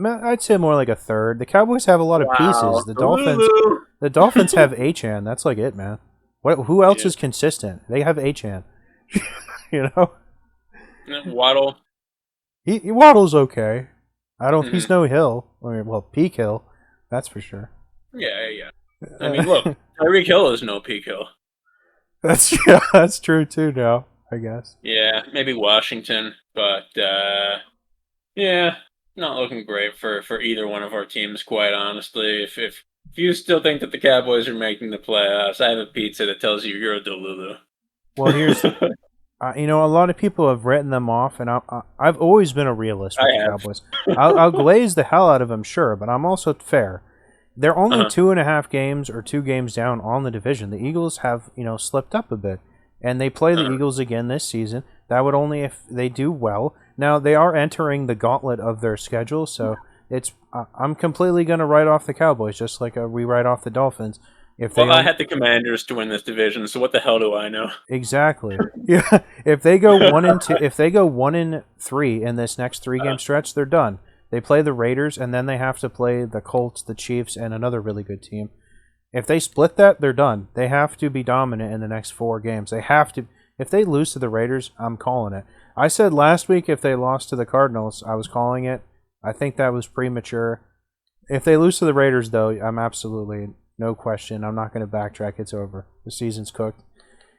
I'd say more like a third. The Cowboys have a lot of pieces. Wow. The Dolphins have Achan. That's like it, man. Who else Yeah. is consistent? They have Achan. you know, Waddle. Waddle's okay. I don't. Mm-hmm. He's no Hill. Well, Peak Hill, that's for sure. Yeah. I mean, look, Tyreek Hill is no peak Hill. That's true too. Now, I guess. Yeah, maybe Washington, but yeah, not looking great for either one of our teams. Quite honestly, if you still think that the Cowboys are making the playoffs, I have a pizza that tells you you're a Delulu. Well, here's a lot of people have written them off, and I've always been a realist with the Cowboys. I'll glaze the hell out of them, sure, but I'm also fair. They're only 2.5 games or 2 games down on the division. The Eagles have slipped up a bit, and they play the Eagles again this season. That would only if they do well. Now they are entering the gauntlet of their schedule, so I'm completely going to write off the Cowboys, just like we write off the Dolphins. If they Well, I only had the Commanders to win this division, so what the hell do I know? exactly, yeah. If they go 1-2, if they go 1-3 in this next 3 game stretch, they're done. They play the Raiders, and then they have to play the Colts, the Chiefs, and another really good team. If they split that, they're done. They have to be dominant in the next 4 games. They have to. If they lose to the Raiders, I'm calling it. I said last week if they lost to the Cardinals, I was calling it. I think that was premature. If they lose to the Raiders, though, I'm absolutely, no question, I'm not going to backtrack. It's over. The season's cooked.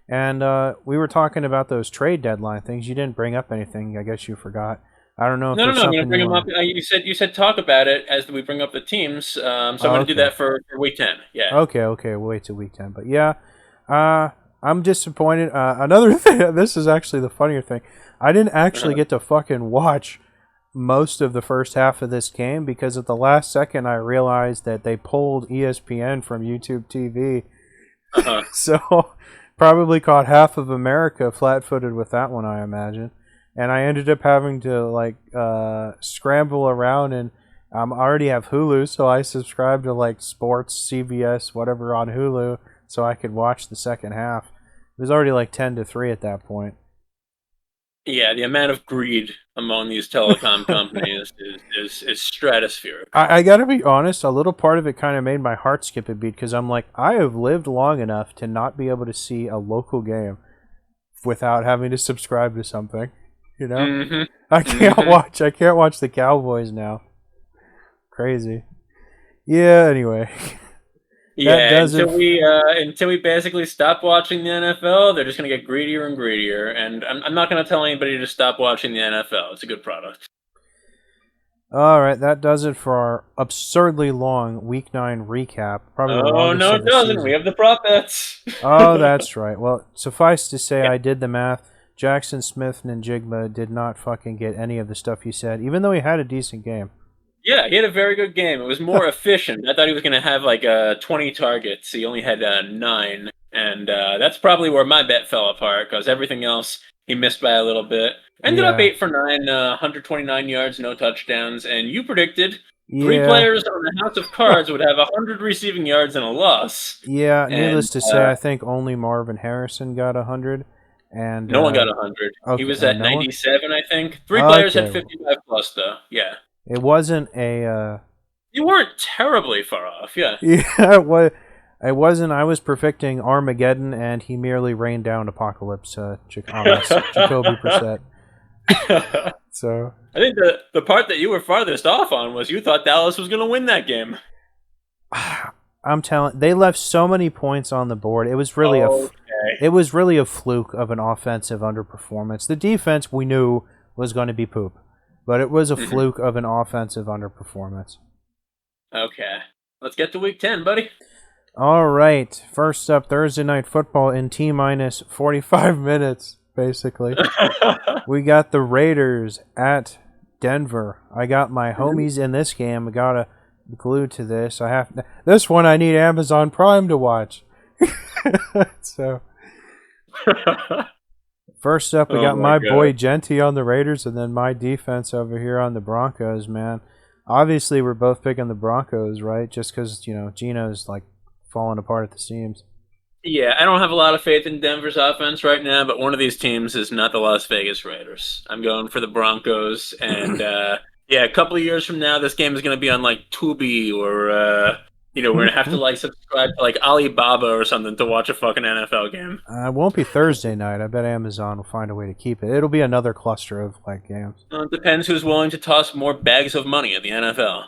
And we were talking about those trade deadline things. You didn't bring up anything. I guess you forgot. I don't know if No, there's I'm going to something bring you them up. want. You said talk about it as we bring up the teams. So I'm Oh, going to do okay. that for week 10. Yeah. Okay. We'll wait till week 10. But yeah, I'm disappointed. Another thing, this is actually the funnier thing. I didn't actually get to fucking watch most of the first half of this game because at the last second I realized that they pulled ESPN from YouTube TV. Uh-huh. So probably caught half of America flat-footed with that one, I imagine. And I ended up having to scramble around, and I already have Hulu, so I subscribed to like sports, CBS, whatever on Hulu, so I could watch the second half. It was already like 10-3 at that point. Yeah, the amount of greed among these telecom companies is stratospheric. I gotta be honest, a little part of it kind of made my heart skip a beat because I'm like, I have lived long enough to not be able to see a local game without having to subscribe to something. You know, Mm-hmm. I can't Mm-hmm. watch. I can't watch the Cowboys now. Crazy. Yeah. Anyway, that Yeah, does it. until we basically stop watching the NFL, they're just gonna get greedier and greedier. And I'm not gonna tell anybody to stop watching the NFL. It's a good product. All right, that does it for our absurdly long Week 9 recap. Probably the Oh longest no, of it the doesn't. We season. have the prop bets. Oh, that's right. Well, suffice to say, Yeah. I did the math. Jackson Smith Njigba did not fucking get any of the stuff he said, even though he had a decent game. Yeah, he had a very good game. It was more efficient. I thought he was going to have like 20 targets. He only had 9, and that's probably where my bet fell apart because everything else he missed by a little bit. Ended up Yeah. 8 for 9, 129 yards, no touchdowns, and you predicted three Yeah. players on the House of Cards would have 100 receiving yards and a loss, Yeah, and needless to say, I think only Marvin Harrison got 100. And, no one got 100. He okay, was at no one? 97, I think. Three players had Okay. 55 plus, though. Yeah, It wasn't a, you weren't terribly far off. Yeah. yeah, it wasn't, I was perfecting Armageddon, and he merely rained down Apocalypse on us, Jacoby Brissett. So, I think the part that you were farthest off on was you thought Dallas was going to win that game. I'm telling, they left so many points on the board. It was really Okay. it was really a fluke of an offensive underperformance. The defense we knew was going to be poop, but it was a fluke of an offensive underperformance. Okay. Let's get to week 10, buddy. All right. First up, Thursday Night Football in T-minus 45 minutes, basically. We got the Raiders at Denver. I got my homies in this game. I got to glue to this. This one I need Amazon Prime to watch. So, first up, we got my boy Genty on the Raiders, and then my defense over here on the Broncos, man. Obviously, we're both picking the Broncos, right? Just because, Gino's like falling apart at the seams. Yeah, I don't have a lot of faith in Denver's offense right now, but one of these teams is not the Las Vegas Raiders. I'm going for the Broncos, and yeah, a couple of years from now, this game is going to be on like Tubi or we're going to have to like subscribe to like Alibaba or something to watch a fucking NFL game. It won't be Thursday night. I bet Amazon will find a way to keep it. It'll be another cluster of like games. Well, it depends who's willing to toss more bags of money at the NFL.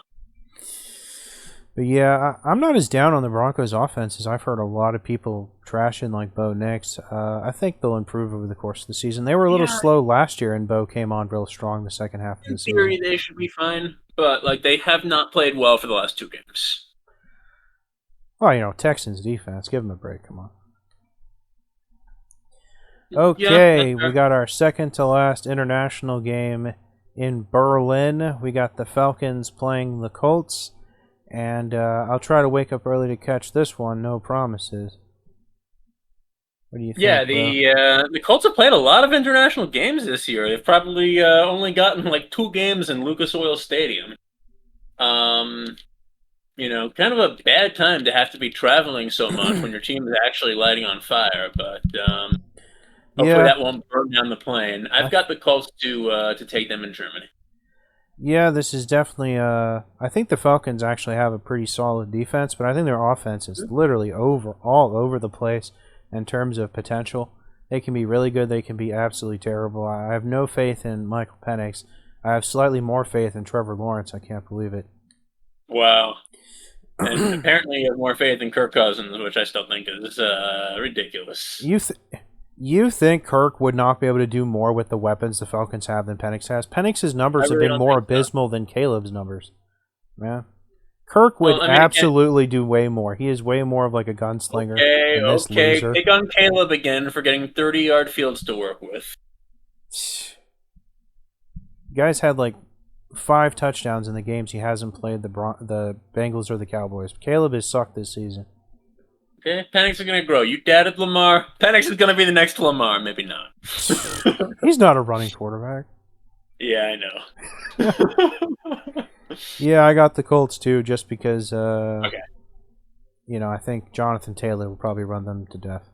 But yeah, I'm not as down on the Broncos offense as I've heard a lot of people trashing like Bo Nix. I think they'll improve over the course of the season. They were a little slow last year, and Bo came on real strong the second half of the season. In theory, they should be fine, but like they have not played well for the last 2 games. Well, Texans defense. Give them a break. Come on. Okay, we got our second to last international game in Berlin. We got the Falcons playing the Colts. And I'll try to wake up early to catch this one. No promises. What do you Yeah, think, bro? the Colts have played a lot of international games this year. They've probably only gotten like 2 games in Lucas Oil Stadium. Um, kind of a bad time to have to be traveling so much when your team is actually lighting on fire. But hopefully Yeah, that won't burn down the plane. I I've got the Colts to take them in Germany. yeah, this is definitely. I think the Falcons actually have a pretty solid defense, but I think their offense is literally all over the place in terms of potential. They can be really good. They can be absolutely terrible. I have no faith in Michael Penix. I have slightly more faith in Trevor Lawrence. I can't believe it. Wow. And apparently you have more faith in Kirk Cousins, which I still think is ridiculous. You th- you think Kirk would not be able to do more with the weapons the Falcons have than Penix has? Penix's I numbers have really been don't more think so. abysmal than Caleb's numbers. Man, Kirk would Well, I mean, again, absolutely do way more. He is way more of like a gunslinger okay, than this okay. loser. Pick on Caleb again for getting 30-yard fields to work with. Guys had like 5 touchdowns in the games he hasn't played the Bengals or the Cowboys. Caleb has sucked this season. Okay, Penix is going to grow. You doubted Lamar. Penix is going to be the next Lamar. Maybe not. He's not a running quarterback. Yeah, I know. Yeah, I got the Colts too, just because Okay. I think Jonathan Taylor will probably run them to death.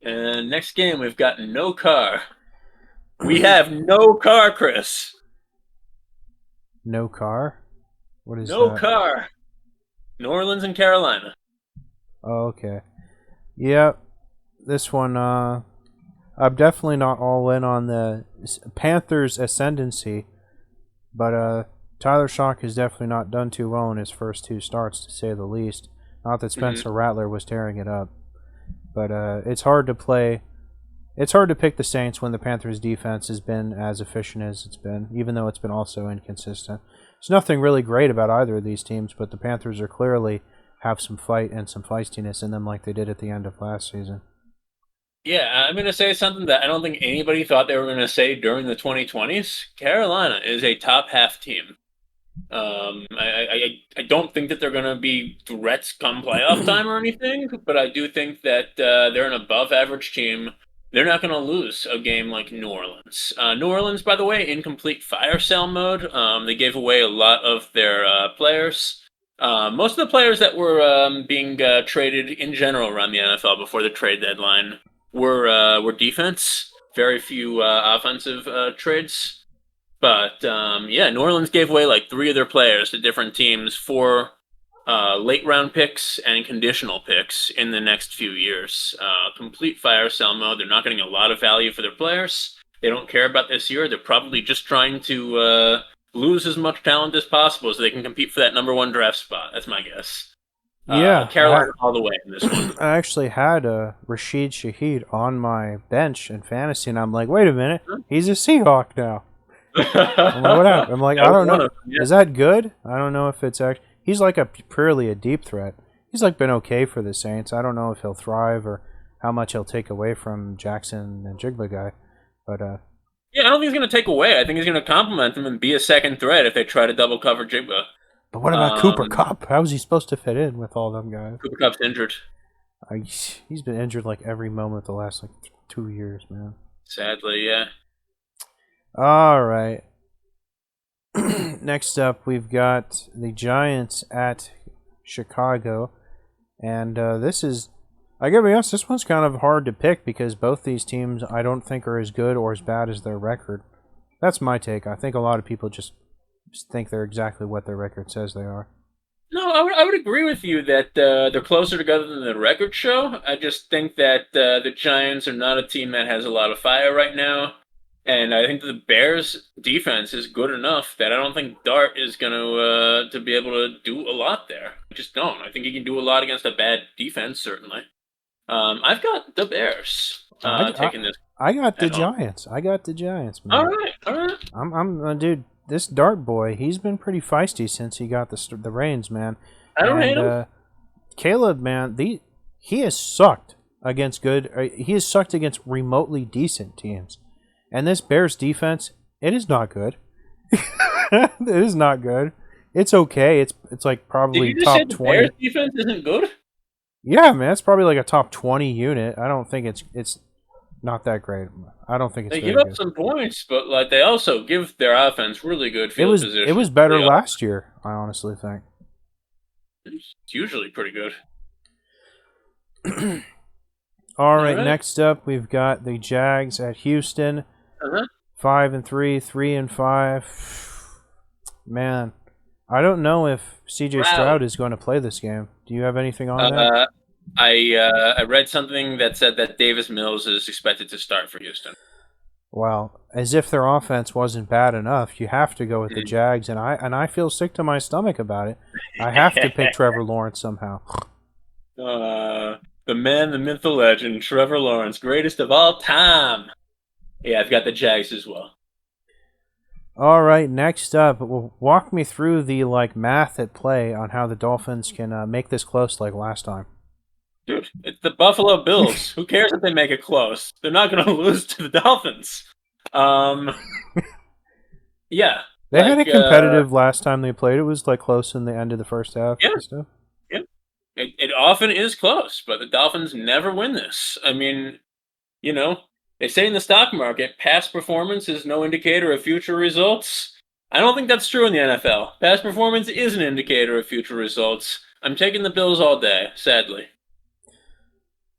And next game, we've got no car. We have no car, Chris. No car? What is No that? car. New Orleans and Carolina. Oh, okay. Yep. This one, I'm definitely not all in on the Panthers' ascendancy, but Tyler Shock has definitely not done too well in his first 2 starts, to say the least. Not that Spencer Rattler was tearing it up, but it's hard to play. It's hard to pick the Saints when the Panthers' defense has been as efficient as it's been, even though it's been also inconsistent. There's nothing really great about either of these teams, but the Panthers are clearly have some fight and some feistiness in them like they did at the end of last season. Yeah, I'm going to say something that I don't think anybody thought they were going to say during the 2020s. Carolina is a top half team. I don't think that they're going to be threats come playoff time or anything, but I do think that they're an above average team. They're not going to lose a game like New Orleans. New Orleans, by the way, in complete fire sale mode. They gave away a lot of their players. Most of the players that were being traded in general around the NFL before the trade deadline were defense. Very few offensive trades. But yeah, New Orleans gave away like 3 of their players to different teams for late round picks and conditional picks in the next few years. Complete fire sale mode. They're not getting a lot of value for their players. They don't care about this year. They're probably just trying to lose as much talent as possible so they can compete for that #1 draft spot. That's my guess. Yeah, Carolina all the way in this one. I actually had Rashid Shaheed on my bench in fantasy, and I'm like, wait a minute, he's a Seahawk now. I'm like, what happened? I'm like, I don't know. Yeah. Is that good? I don't know if it's actually. He's like a purely a deep threat. He's like been okay for the Saints. I don't know if he'll thrive or how much he'll take away from Jackson and Jigba guy, but Yeah, I don't think he's going to take away. I think he's going to complement them and be a second threat if they try to double cover Jigba. But what about Cooper Kupp? How's he supposed to fit in with all them guys? Cooper Kupp's injured. He's been injured like every moment the last like 2 years, man. Sadly, yeah. All right. Next up, we've got the Giants at Chicago, and this is, I gotta be honest, this one's kind of hard to pick because both these teams I don't think are as good or as bad as their record. That's my take. I think a lot of people just think they're exactly what their record says they are. No, I would agree with you that they're closer together than the record show. I just think that the Giants are not a team that has a lot of fire right now. And I think the Bears' defense is good enough that I don't think Dart is going to be able to do a lot there. I just don't. I think he can do a lot against a bad defense, certainly. I've got the Bears taking this. I got the at home. Giants. I got the Giants, man. All right. I'm dude. This Dart boy, he's been pretty feisty since he got the reins, man. I don't hate him. Caleb, man, he has sucked against good. He has sucked against remotely decent teams. And this Bears defense, it is not good. It is not good. It's okay. It's like Did probably you just top say the 20. Bears' defense isn't good? Yeah, man, it's probably like a top 20 unit. I don't think it's not that great. I don't think it's They give very up good. some points, but like they also give their offense really good It field was it position. was better Really, last year, I honestly think. it's usually pretty good. All All right, right. next up we've got the Jags at Houston. Uh-huh. 5-3, 3-5. Man, I don't know if CJ Proud. Stroud is going to play this game. Do you have anything on that? Uh, I read something that said that Davis Mills is expected to start for Houston. Well, as if their offense wasn't bad enough, you have to go with the Mm. Jags, and I feel sick to my stomach about it. I have to pick Trevor Lawrence somehow. The man, the myth, the legend, Trevor Lawrence, greatest of all time. Yeah, I've got the Jags as well. All right, next up, walk me through the math at play on how the Dolphins can make this close like last time. Dude, it's the Buffalo Bills. Who cares if they make it close? They're not going to lose to the Dolphins. Um, yeah, They had a like, competitive last time they played. It was like close in the end of the first half yeah, and stuff. yeah. It often is close, but the Dolphins never win this. I mean, you know, they say in the stock market, past performance is no indicator of future results. I don't think that's true in the NFL. Past performance is an indicator of future results. I'm taking the Bills all day, sadly.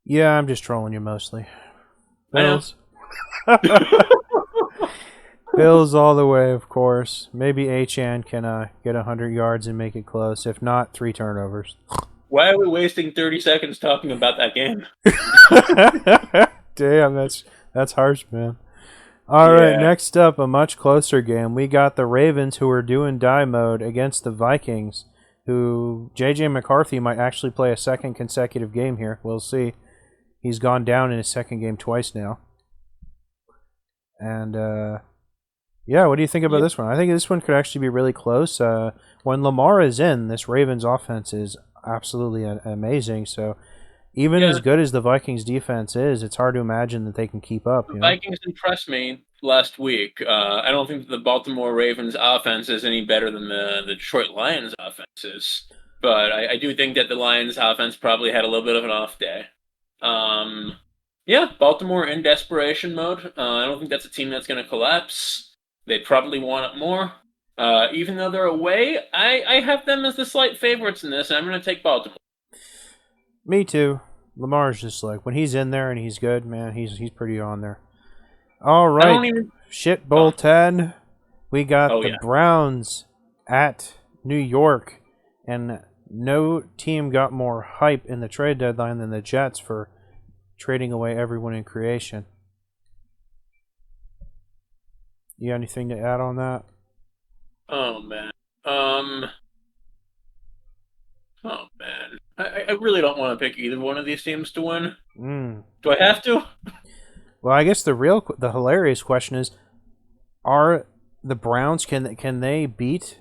Yeah, I'm just trolling you mostly. I know. Bills. Bills all the way, of course. Maybe Achan can get 100 yards and make it close. If not, 3 turnovers. Why are we wasting 30 seconds talking about that game? Damn, that's harsh, man. All right, Yeah. next up, a much closer game. We got the Ravens, who are doing die mode against the Vikings, who JJ McCarthy might actually play a second consecutive game here. We'll see. He's gone down in his second game twice now. And yeah, what do you think about Yeah. this one? I think this one could actually be really close. When Lamar is in, this Ravens offense is absolutely amazing. So even as Yeah. good as the Vikings defense is, it's hard to imagine that they can keep up. The Vikings impressed me last week. I don't think the Baltimore Ravens offense is any better than the Detroit Lions offense is. But I do think that the Lions offense probably had a little bit of an off day. Um, yeah, Baltimore in desperation mode. I don't think that's a team that's going to collapse. They probably want it more. Even though they're away, I have them as the slight favorites in this, and I'm going to take Baltimore. Me too. Lamar's just like when he's in there and he's good, man. He's pretty on there. All I right, don't even. shit Oh, bowl 10. We got oh the yeah. Browns at New York, and no team got more hype in the trade deadline than the Jets for trading away everyone in creation. You got anything to add on that? Oh man. Um. Oh man. I really don't want to pick either one of these teams to win. Mm. Do I have to? Well, I guess the hilarious question is: are the Browns can they beat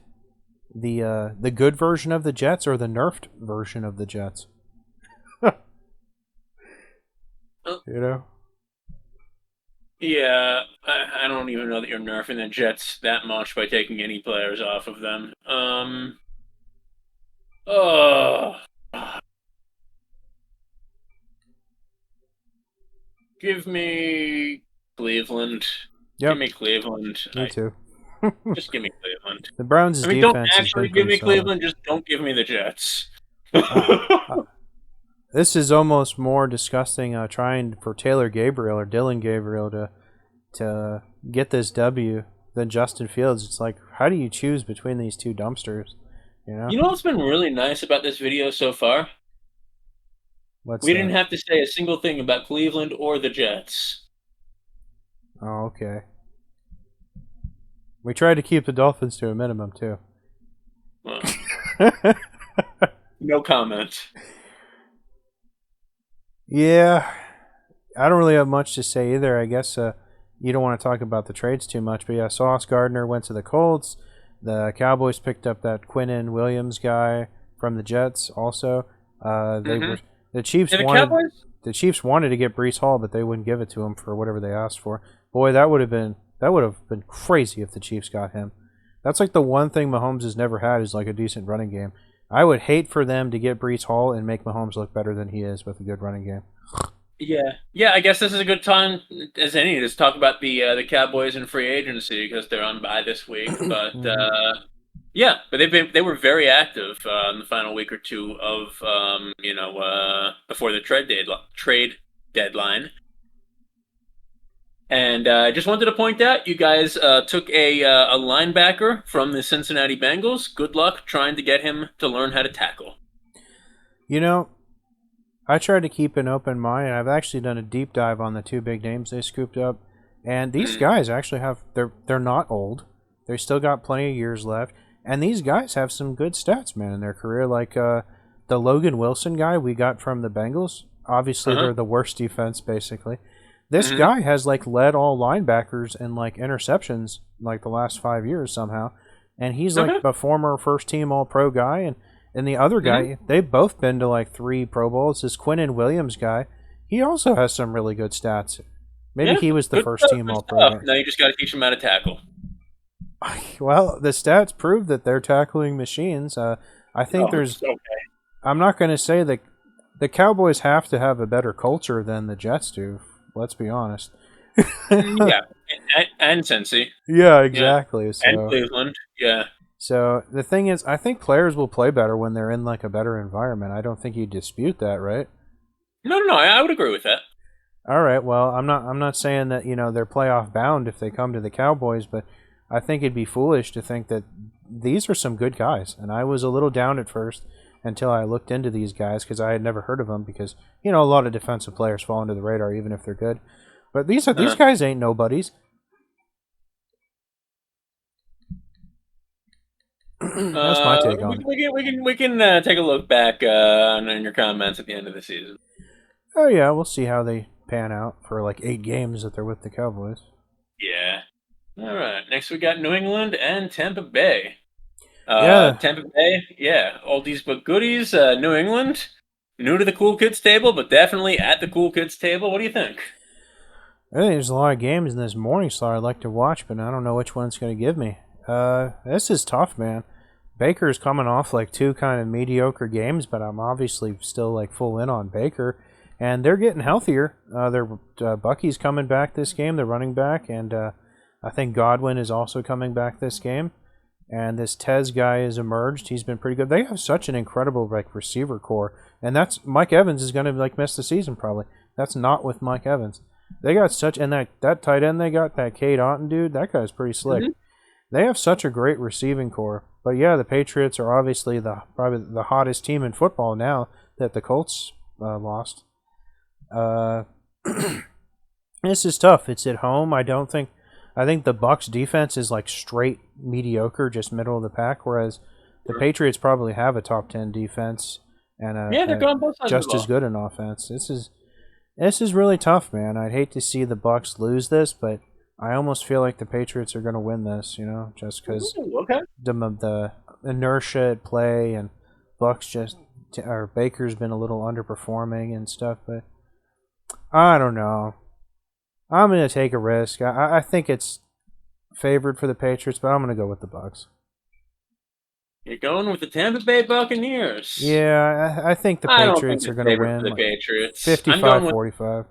the good version of the Jets or the nerfed version of the Jets? Uh, You know. Yeah, I don't even know that you're nerfing the Jets that much by taking any players off of them. Oh, give me Cleveland. Give Yep, me Cleveland. me too. Just give me Cleveland. The Browns' I mean, don't defense has actually been give pretty me solid. Cleveland. Just don't give me the Jets. Uh, uh, this is almost more disgusting. Trying for Taylor Gabriel or Dylan Gabriel to get this W than Justin Fields. It's like, how do you choose between these two dumpsters? You know, You know what's been really nice about this video so far? what's We didn't that? have to say a single thing about Cleveland or the Jets. Oh, okay. We tried to keep the Dolphins to a minimum too. Well, no comment. Yeah, I don't really have much to say either. I guess you don't want to talk about the trades too much, but yeah, Sauce Gardner went to the Colts. The Cowboys picked up that Quinnen Williams guy from the Jets. Also, they Mm-hmm. were the Chiefs Yeah, the wanted Cowboys. the Chiefs wanted to get Brees Hall, but they wouldn't give it to him for whatever they asked for. Boy, that would have been crazy if the Chiefs got him. That's like the one thing Mahomes has never had is like a decent running game. I would hate for them to get Brees Hall and make Mahomes look better than he is with a good running game. Yeah, yeah. I guess this is a good time as any to talk about the Cowboys and free agency because they're on bye this week. But Mhm. yeah, but they were very active in the final week or two of before the trade deadline. And I just wanted to point out, you guys took a linebacker from the Cincinnati Bengals. Good luck trying to get him to learn how to tackle. You know, I tried to keep an open mind. I've actually done a deep dive on the two big names they scooped up, and these Mm, guys actually have they're not old. They still got plenty of years left, and these guys have some good stats, man, in their career. Like the Logan Wilson guy we got from the Bengals. Obviously, uh-huh. they're the worst defense, basically. This Hmm. guy has like led all linebackers in like interceptions like the last 5 years somehow, and he's like Okay. a former first team All Pro guy, and the other Hmm. guy, they've both been to like 3 Pro Bowls. This Quinnen Williams guy, he also has some really good stats. Maybe Yeah. he was the Good first stuff. team Good All Pro stuff. guy. Now you just got to teach him how to tackle. Well, the stats prove that they're tackling machines. I think Oh, there's. okay. I'm not going to say that the Cowboys have to have a better culture than the Jets do. Let's be honest. Yeah. And Cincy. Yeah, Yeah. exactly. And So, Cleveland. Yeah. so the thing is, I think players will play better when they're in like a better environment. I don't think you dispute that, right? No, no, no. I would agree with that. All right. Well, I'm not saying that they're playoff bound if they come to the Cowboys, but I think it'd be foolish to think that these are some good guys. And I was a little down at first until I looked into these guys because I had never heard of them because a lot of defensive players fall under the radar even if they're good. But these Uh, guys ain't nobodies. That's my take we on can it. take a look back on your comments at the end of the season. Oh yeah, we'll see how they pan out for like 8 games that they're with the Cowboys. Yeah. All right. Next, we got New England and Tampa Bay. Yeah, Tampa Bay, yeah, oldies but goodies. New England, new to the cool kids table, but definitely at the cool kids table. What do you think? I think there's a lot of games in this morning slot I'd like to watch, but I don't know which one it's going to give me. This is tough, man. Baker's coming off like 2 kind of mediocre games, but I'm obviously still like full in on Baker, and they're getting healthier. Bucky's coming back this game, the running back, and I think Godwin is also coming back this game. And this Tez guy has emerged. He's been pretty good. They have such an incredible like receiver core, and that's Mike Evans is going to like miss the season probably. That's not with Mike Evans. They got such and that tight end they got that Cade Otton dude. That guy's pretty slick. Hmm. They have such a great receiving core. But yeah, the Patriots are obviously probably the hottest team in football now that the Colts lost. Uh, this is tough. It's at home. I think the Bucks defense is like straight mediocre, just middle of the pack, whereas the Patriots probably have a top 10 defense and Yeah, they're a going both sides of the just as ball. good an offense. This is really tough, man. I'd hate to see the Bucks lose this, but I almost feel like the Patriots are going to win this, just because Ooh, okay. the inertia at play and Bucks or Baker's been a little underperforming and stuff, but I don't know. I'm going to take a risk. I think it's favored for the Patriots, but I'm going to go with the Bucks. You're going with the Tampa Bay Buccaneers. Yeah, I think the I don't think Patriots are it's going to favored for win the like Patriots. 55-45.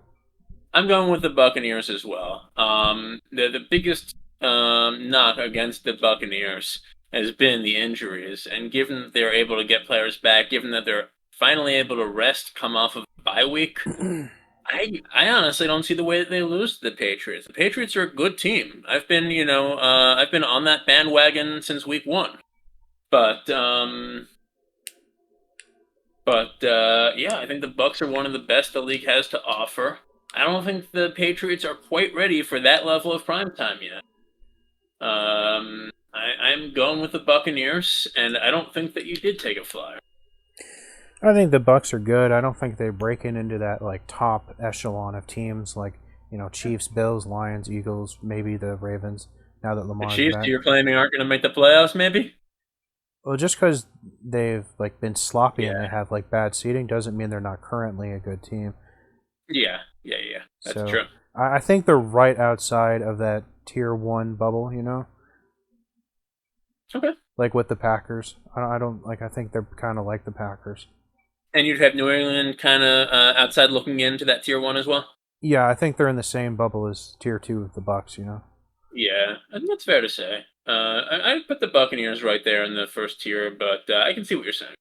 I'm going with the Buccaneers as well. The biggest knock against the Buccaneers has been the injuries, and given that they're able to get players back, given that they're finally able to rest, come off of a bye week, I honestly don't see the way that they lose to the Patriots. The Patriots are a good team. I've been on that bandwagon since week one. But yeah, I think the Bucks are one of the best the league has to offer. I don't think the Patriots are quite ready for that level of prime time yet. I'm going with the Buccaneers, and I don't think that you did take a flyer. I think the Bucks are good. I don't think they're breaking into that like top echelon of teams like Chiefs, Bills, Lions, Eagles, maybe the Ravens. Now that The Lamar's Chiefs, back, you're claiming aren't going to make the playoffs, maybe? well, just because they've like been sloppy and Yeah, they have like bad seating doesn't mean they're not currently a good team. yeah, yeah, yeah. That's So true. I think they're right outside of that tier 1 bubble. Okay. like with the Packers. I don't like. I think they're kind of like the Packers. And you'd have New England kind of outside looking into that tier one as well. Yeah, I think they're in the same bubble as tier 2 of the Bucks. Yeah, I think that's fair to say. I'd put the Buccaneers right there in the first tier, but I can see what you're saying.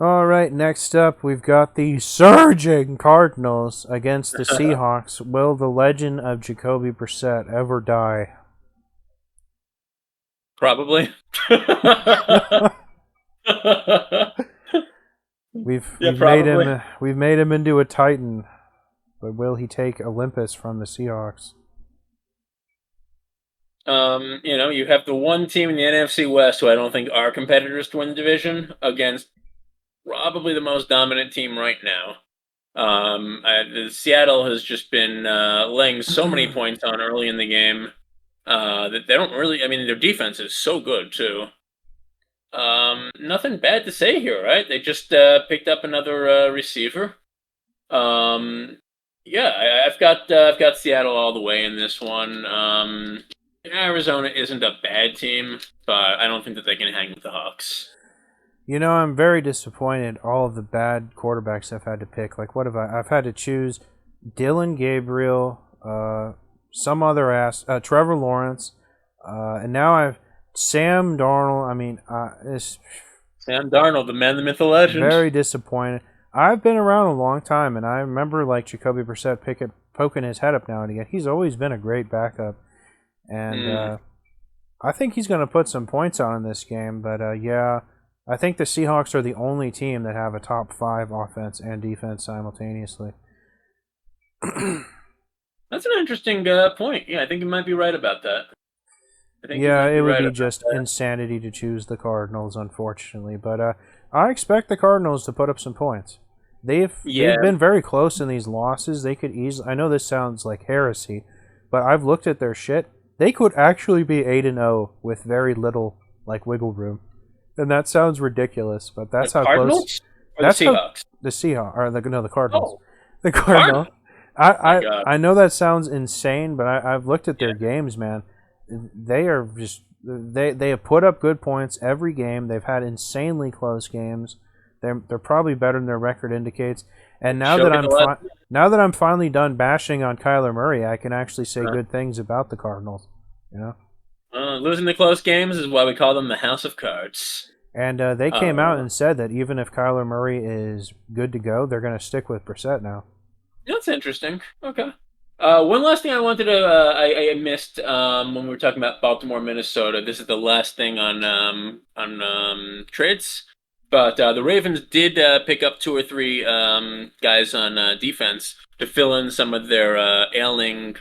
All right, next up, we've got the surging Cardinals against the Seahawks. Will the legend of Jacoby Brissett ever die? Probably. we've Yeah, we've made probably. him into a Titan, but will he take Olympus from the Seahawks? You have the one team in the NFC West who I don't think are competitors to win the division against probably the most dominant team right now. Seattle has just been laying so many points on early in the game that they don't really. I mean, their defense is so good too. Nothing bad to say here, right? They just picked up another receiver. Um, yeah, I've got Seattle all the way in this one. Arizona isn't a bad team, but I don't think that they can hang with the Hawks. I'm very disappointed. All of the bad quarterbacks I've had to pick. Like, what have I? I've had to choose Dylan Gabriel, some other Trevor Lawrence, and now I've Sam Darnold. I mean, it's Sam Darnold, the man, the myth, the legend. very disappointed. I've been around a long time, and I remember like Jacoby Brissett poking his head up now and again. He's always been a great backup, and Hmm. I think he's going to put some points on in this game. But yeah, I think the Seahawks are the only team that have a top 5 offense and defense simultaneously. That's an interesting point. Yeah, I think you might be right about that. I think you Yeah, might it be would right be about just that. insanity to choose the Cardinals, unfortunately. But I expect the Cardinals to put up some points. They've Yeah, been very close in these losses. They could easily. I know this sounds like heresy, but I've looked at their shit. They could actually be 8-0 with very little like wiggle room, and that sounds ridiculous. But the that's how close. Cardinals or the That's how Seahawks? the Seahawks or the Cardinals. Oh, The the Cardinals. Cardinal. I, My I God. I know that sounds insane, but I've looked at their Yeah. games, man. They are just they have put up good points every game. They've had insanely close games. They're probably better than their record indicates. And Choke at the last. now that I'm finally done bashing on Kyler Murray, I can actually say Uh, good things about the Cardinals. You know. Losing the close games is why we call them the House of Cards. And they came out Uh, and said that even if Kyler Murray is good to go, they're going to stick with Brissett now. That's interesting. Okay. One last thing I wanted to I missed when we were talking about Baltimore, Minnesota. This is the last thing on trades, but the Ravens did pick up two or three guys on defense to fill in some of their ailing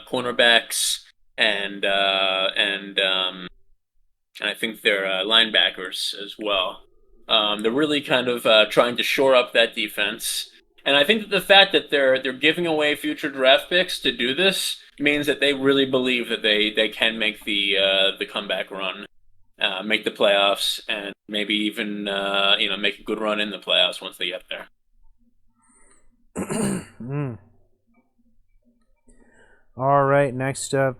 cornerbacks and I think they're linebackers as well. They're really kind of trying to shore up that defense, and I think that the fact that they're giving away future draft picks to do this means that they really believe that they can make the comeback run, make the playoffs, and maybe even make a good run in the playoffs once they get there. Mm. All right, next up,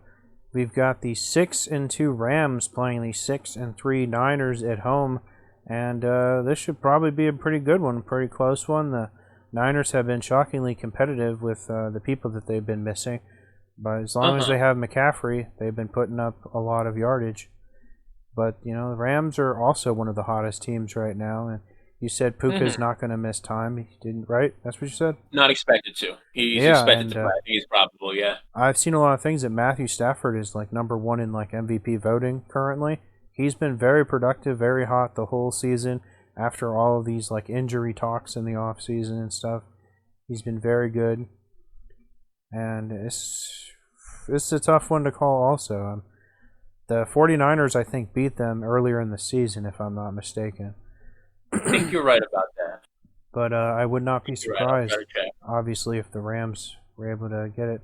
we've got the 6-2 Rams playing the 6-3 Niners at home, and this should probably be a pretty good one, pretty close one. The Niners have been shockingly competitive with the people that they've been missing, but as long as Uh-huh. they have McCaffrey, they've been putting up a lot of yardage. But the Rams are also one of the hottest teams right now, and you said Hmm. Puka's not going to miss time. He didn't, right? That's what you said. Not expected to. He's Yeah, expected and to play. I think he's probable. Yeah. I've seen a lot of things that Matthew Stafford is like number one in like MVP voting currently. He's been very productive, very hot the whole season. After all of these like injury talks in the off season and stuff, he's been very good, and it's a tough one to call. Also, the 49ers I think beat them earlier in the season, if I'm not mistaken. I think you're right about that. But I would I not be think you're right. I'll try surprised, to check. obviously, if the Rams were able to get it.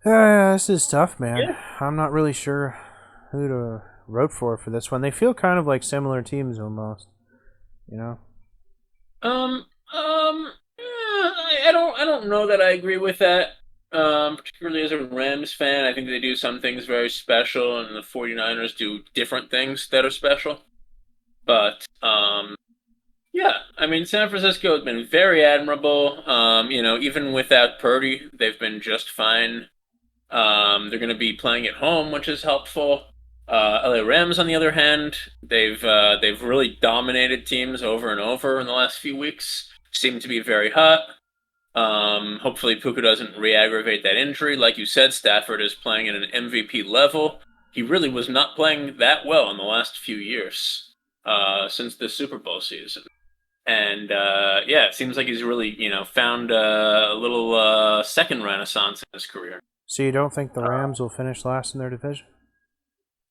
This is tough, man. Yeah. I'm not really sure who to root for this one. They feel kind of like similar teams almost, you know? I don't know that I agree with that. Particularly as a Rams fan. I think they do some things very special, and the 49ers do different things that are special. But yeah, I mean, San Francisco has been very admirable. Even without Purdy, they've been just fine. They're going to be playing at home, which is helpful. LA Rams, on the other hand, they've really dominated teams over and over in the last few weeks. Seem to be very hot. Hopefully Puka doesn't re-aggravate that injury. Like you said, Stafford is playing at an MVP level. He really was not playing that well in the last few years, since the Super Bowl season. And yeah, it seems like he's really, found a little second renaissance in his career. So you don't think the Rams will finish last in their division?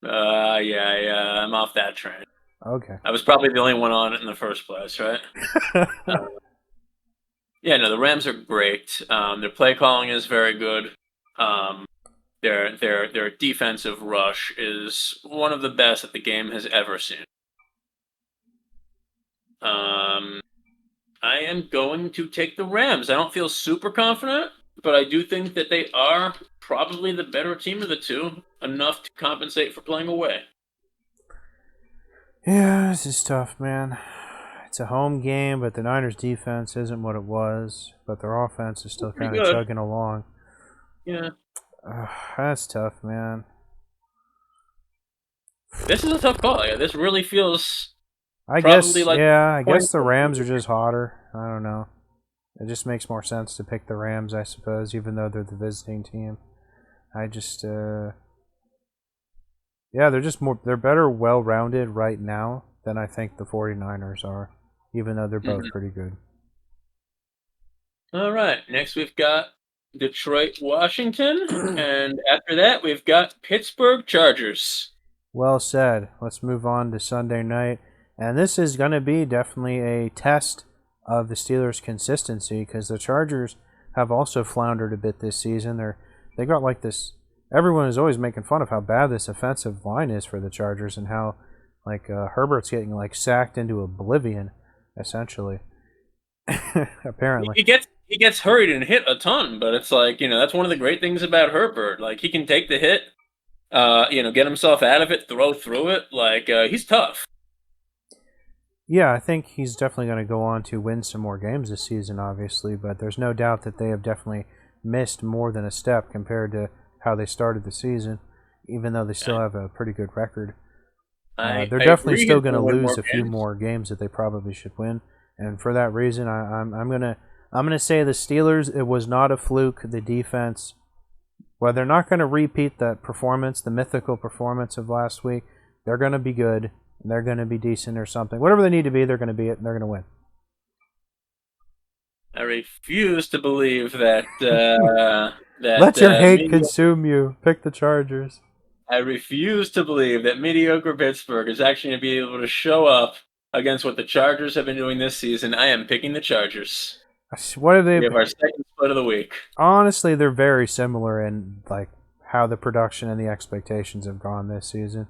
Yeah, I'm off that train. Okay. I was probably the only one on it in the first place, right? Uh, yeah, no, the Rams are great. Their play calling is very good. Um, their defensive rush is one of the best that the game has ever seen. Um, I am going to take the Rams. I don't feel super confident, but I do think that they are probably the better team of the two, enough to compensate for playing away. Yeah, this is tough, man. It's a home game, but the Niners' defense isn't what it was, but their offense is still Pretty kind of good. chugging along. Yeah. That's tough, man. This is a tough call. Yeah, this really feels I probably guess, like yeah, I point. guess the Rams are just hotter. I don't know. It just makes more sense to pick the Rams, I suppose, even though they're the visiting team. I just, yeah, they're better well rounded right now than I think the 49ers are, even though they're both Mhm. pretty good. All right. Next, we've got Detroit, Washington, and after that, we've got Pittsburgh Chargers. Well said. Let's move on to Sunday night. And this is going to be definitely a test of the Steelers' consistency because the Chargers have also floundered a bit this season. They got like this. Everyone is always making fun of how bad this offensive line is for the Chargers and how like Herbert's getting like sacked into oblivion, essentially. Apparently. He gets hurried and hit a ton, but it's like that's one of the great things about Herbert. Like he can take the hit, get himself out of it, throw through it. Like he's tough. Yeah, I think he's definitely going to go on to win some more games this season, obviously, but there's no doubt that they have definitely missed more than a step compared to how they started the season, even though they still have a pretty good record. They're I definitely agree he's still going going to to win lose more a few games. more games that they probably should win, and for that reason, I'm gonna say the Steelers. It was not a fluke. The defense, well, they're not going to repeat that performance, the mythical performance of last week. They're going to be good. They're going to be decent or something. Whatever they need to be, they're going to be it, and they're going to win. I refuse to believe that Let your hate mediocre. consume you. Pick the Chargers. I refuse to believe that mediocre Pittsburgh is actually going to be able to show up against what the Chargers have been doing this season. I am picking the Chargers. What have they? We have our second split of the week. Honestly, they're very similar in like how the production and the expectations have gone this season.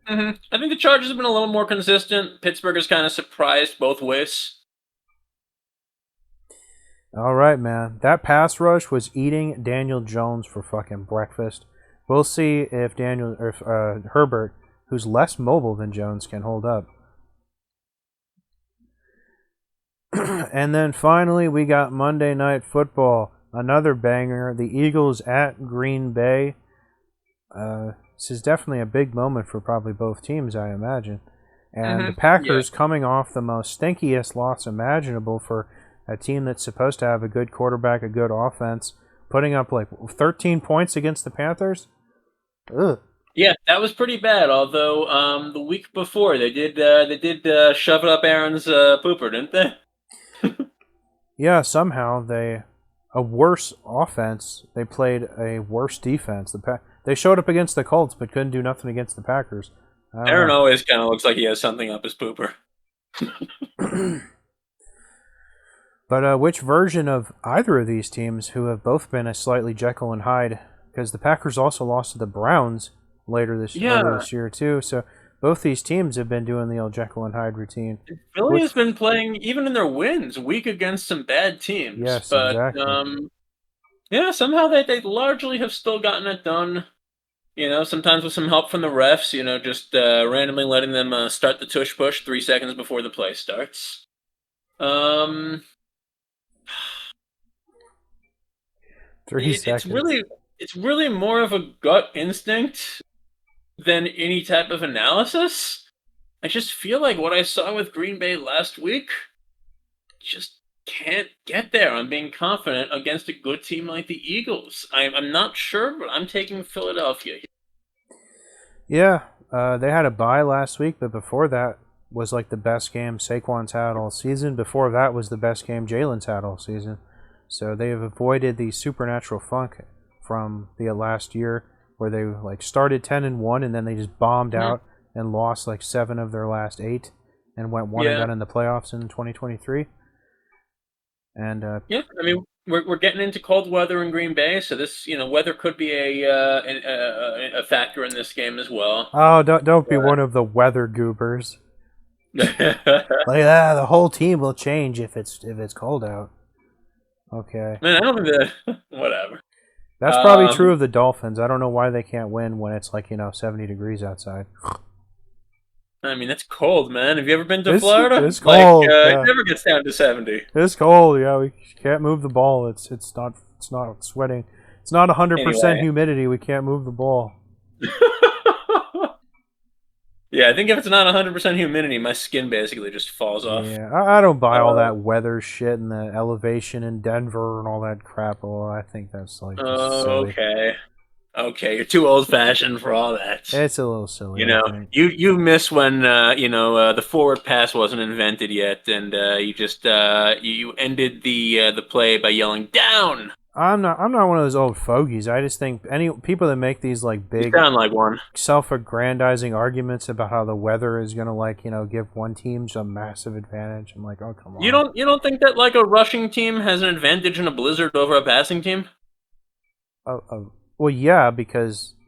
I think the Chargers have been a little more consistent. Pittsburgh has kind of surprised both ways. All right, man. That pass rush was eating Daniel Jones for fucking breakfast. We'll see if Herbert, who's less mobile than Jones, can hold up. And then finally, we got Monday Night Football, another banger. The Eagles at Green Bay. This is definitely a big moment for probably both teams, I imagine. And the Yeah. Packers coming off the most stinkiest loss imaginable for a team that's supposed to have a good quarterback, a good offense, putting up like 13 points against the Panthers. Ugh. Yeah, that was pretty bad. Although the week before they did shove it up Aaron's pooper, didn't they? Yeah, somehow a worse offense. They played a worse defense. They showed up against the Colts, but couldn't do nothing against the Packers. I Aaron don't always kind of looks like he has something up his pooper. know. But which version of either of these teams, who have both been a slightly Jekyll and Hyde, because the Packers also lost to the Browns earlier Yeah, this year too. So both these teams have been doing the old Jekyll and Hyde routine. Philly Which, has been playing even in their wins weak against some bad teams, yes, but exactly. Yeah, somehow they largely have still gotten it done. Sometimes with some help from the refs, just randomly letting them start the tush push 3 seconds before the play starts. Um, 3 it, it's seconds. really it's really more of a gut instinct than any type of analysis. I just feel like what I saw with Green Bay last week just can't get there. I'm being confident against a good team like the Eagles. I'm not sure, but I'm taking Philadelphia. Yeah, they had a bye last week, but before that was like the best game Saquon's had all season. Before that was the best game Jalen's had all season. So they have avoided the supernatural funk from the last year where they like started 10-1 and then they just bombed Mhm. out and lost like 7 of their last 8 and went one and Yeah, done in the playoffs in 2023. And yeah. I mean, we're getting into cold weather in Green Bay, so this weather could be a factor in this game as well. oh, don't be one of the weather goobers. Man, Like the whole team will change if it's cold out. Okay. I don't think that. Whatever. That's probably Um, true of the Dolphins. I don't know why they can't win when it's like 70 degrees outside. I mean that's cold, man. Have you ever been to It's Florida? it's Like, cold. it Yeah, never gets down to 70 it's cold. Yeah, we can't move the ball. It's not sweating. It's not 100% anyway. humidity. We can't move the ball. Yeah, I think if it's not 100% humidity, my skin basically just falls off. Yeah, I don't buy all Uh, that weather shit and the elevation in Denver and all that crap. Oh, I think that's like just silly. okay. Okay, you're too old fashioned for all that. It's a little silly, You I know, think. you miss when the forward pass wasn't invented yet, and you just you ended the play by yelling down. I'm not one of those old fogies. I just think any people that make these like You big sound like one. self-aggrandizing arguments about how the weather is gonna like give one team some massive advantage. I'm like, oh come You on. don't you don't think that like a rushing team has an advantage in a blizzard over a passing team? Well, yeah,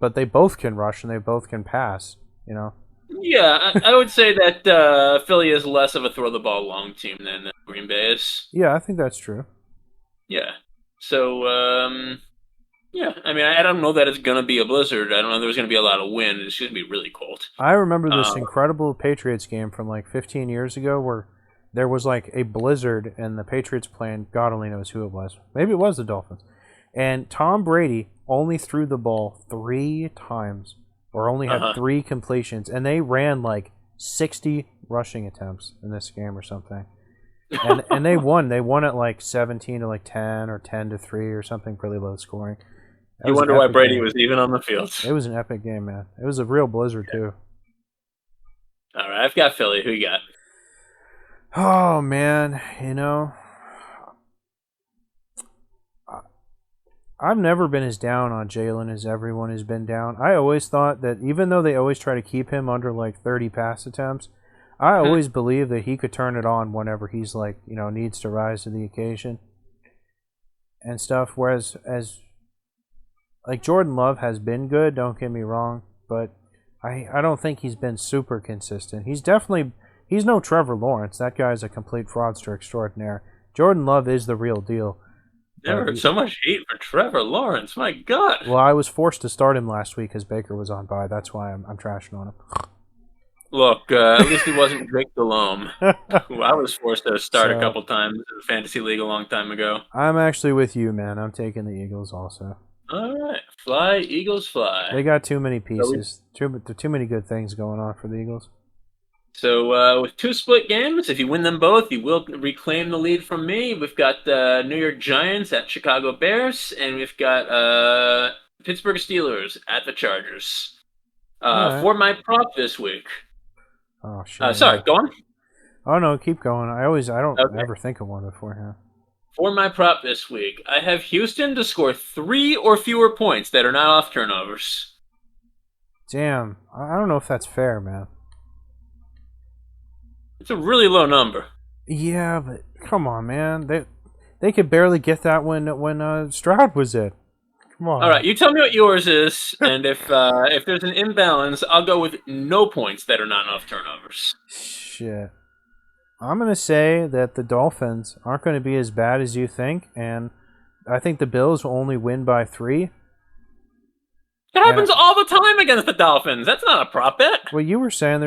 but they both can rush and they both can pass. You know. Yeah, I would say that Philly is less of a throw the ball long team than Green Bay is. Yeah, I think that's true. Yeah. So, yeah, I mean, I don't know that it's gonna be a blizzard. I don't know there's gonna be a lot of wind. It's gonna be really cold. I remember this Uh, incredible Patriots game from like 15 years ago where there was like a blizzard and the Patriots playing. God only knows who it was. Maybe it was the Dolphins. And Tom Brady only threw the ball 3 times, or only had uh-huh. 3 completions, and they ran like 60 rushing attempts in this game or something. And they won. They won at like 17 to like 10 or 10-3 or something really low scoring. That You was an wonder why epic Brady game. was even on the field. It was an epic game, man. It was a real blizzard too. All right, I've got Philly. Who you got? Oh man, I've never been as down on Jalen as everyone has been down. I always thought that even though they always try to keep him under like 30 pass attempts, I Mhm. always believe that he could turn it on whenever he's like, needs to rise to the occasion and stuff. Whereas as like Jordan Love has been good, don't get me wrong, but I don't think he's been super consistent. He's no Trevor Lawrence. That guy's a complete fraudster extraordinaire. Jordan Love is the real deal. Never But heard so much hate for Trevor Lawrence. My God. well, I was forced to start him last week because Baker was on bye. That's why I'm trashing on Look, at least it wasn't Vic Delhomme, him. who I was forced to start a So couple times in the fantasy league a long time ago. I'm actually with you, man. I'm taking the Eagles also. All right, fly Eagles fly. They got too many So we pieces. Too many good things going on for the Eagles. So with two split games, if you win them both, you will reclaim the lead from me. We've got New York Giants at Chicago Bears, and we've got Pittsburgh Steelers at the Chargers. All right. For my prop this week, Oh shit. sorry, Yeah. go on. Oh no, keep going. I don't Okay. ever think of one beforehand. For my prop this week, I have Houston to score 3 or fewer points that are not off turnovers. Damn, I don't know if that's fair, man. It's a really low number. Yeah, but come on, man. They could barely get that when Stroud was in. Come All right, on. you tell me what yours is, and if there's an imbalance, I'll go with no points that are not off turnovers. Shit. I'm gonna say that the Dolphins aren't going to be as bad as you think, and I think the Bills will only win by 3. It happens all the time against the Dolphins. That's not a prop bet. Well, you were saying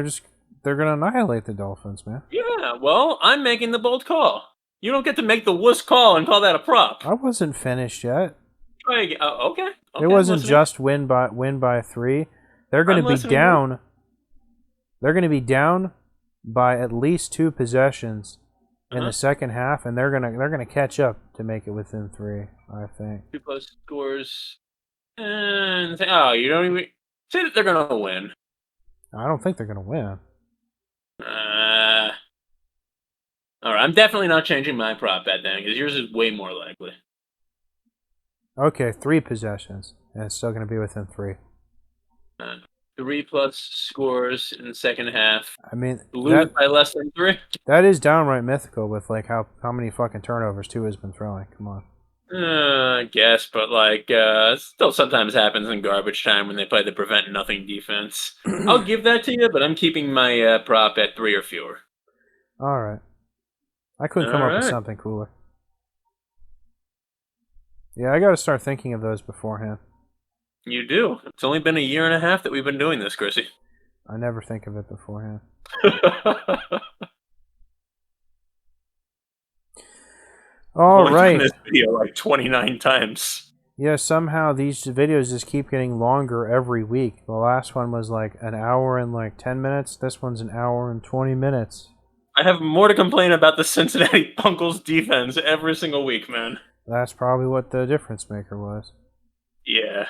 they're gonna annihilate the Dolphins, man. Yeah, well, I'm making the bold call. You don't get to make the wuss call and call that a prop. I wasn't finished yet. Try again. Okay. It wasn't just win by 3. They're going to be down. They're going to be down by at least 2 possessions in the second half, and they're gonna catch up to make it within 3. I think 2 plus scores, and you don't even say that they're gonna win. I don't think they're gonna win. All right, I'm definitely not changing my prop bet then, because yours is way more likely. Okay, 3 possessions, and it's still going to be within 3. 3 plus scores in the second half. I mean, lose by less than 3. That is downright mythical with like how many fucking turnovers Tua has been throwing. Come on. I guess, but still sometimes happens in garbage time when they play the prevent nothing defense. I'll give that to you, but I'm keeping my prop at 3 or fewer. All right. I couldn't come up with something cooler. Yeah, I got to start thinking of those beforehand. You do. It's only been a year and a half that we've been doing this, Chrissy. I never think of it beforehand. All right. This video like 29 times. Yeah, somehow these videos just keep getting longer every week. The last one was like an hour and like 10 minutes. This one's an hour and 20 minutes. I have more to complain about the Cincinnati Bengals defense every single week, man. That's probably what the difference maker was. Yeah.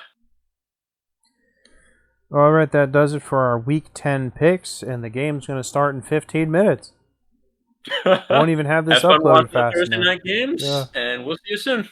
All right, that does it for our Week 10 picks, and the game's going to start in 15 minutes. Won't even have this uploaded fast enough. Thursday night games, and we'll see you soon.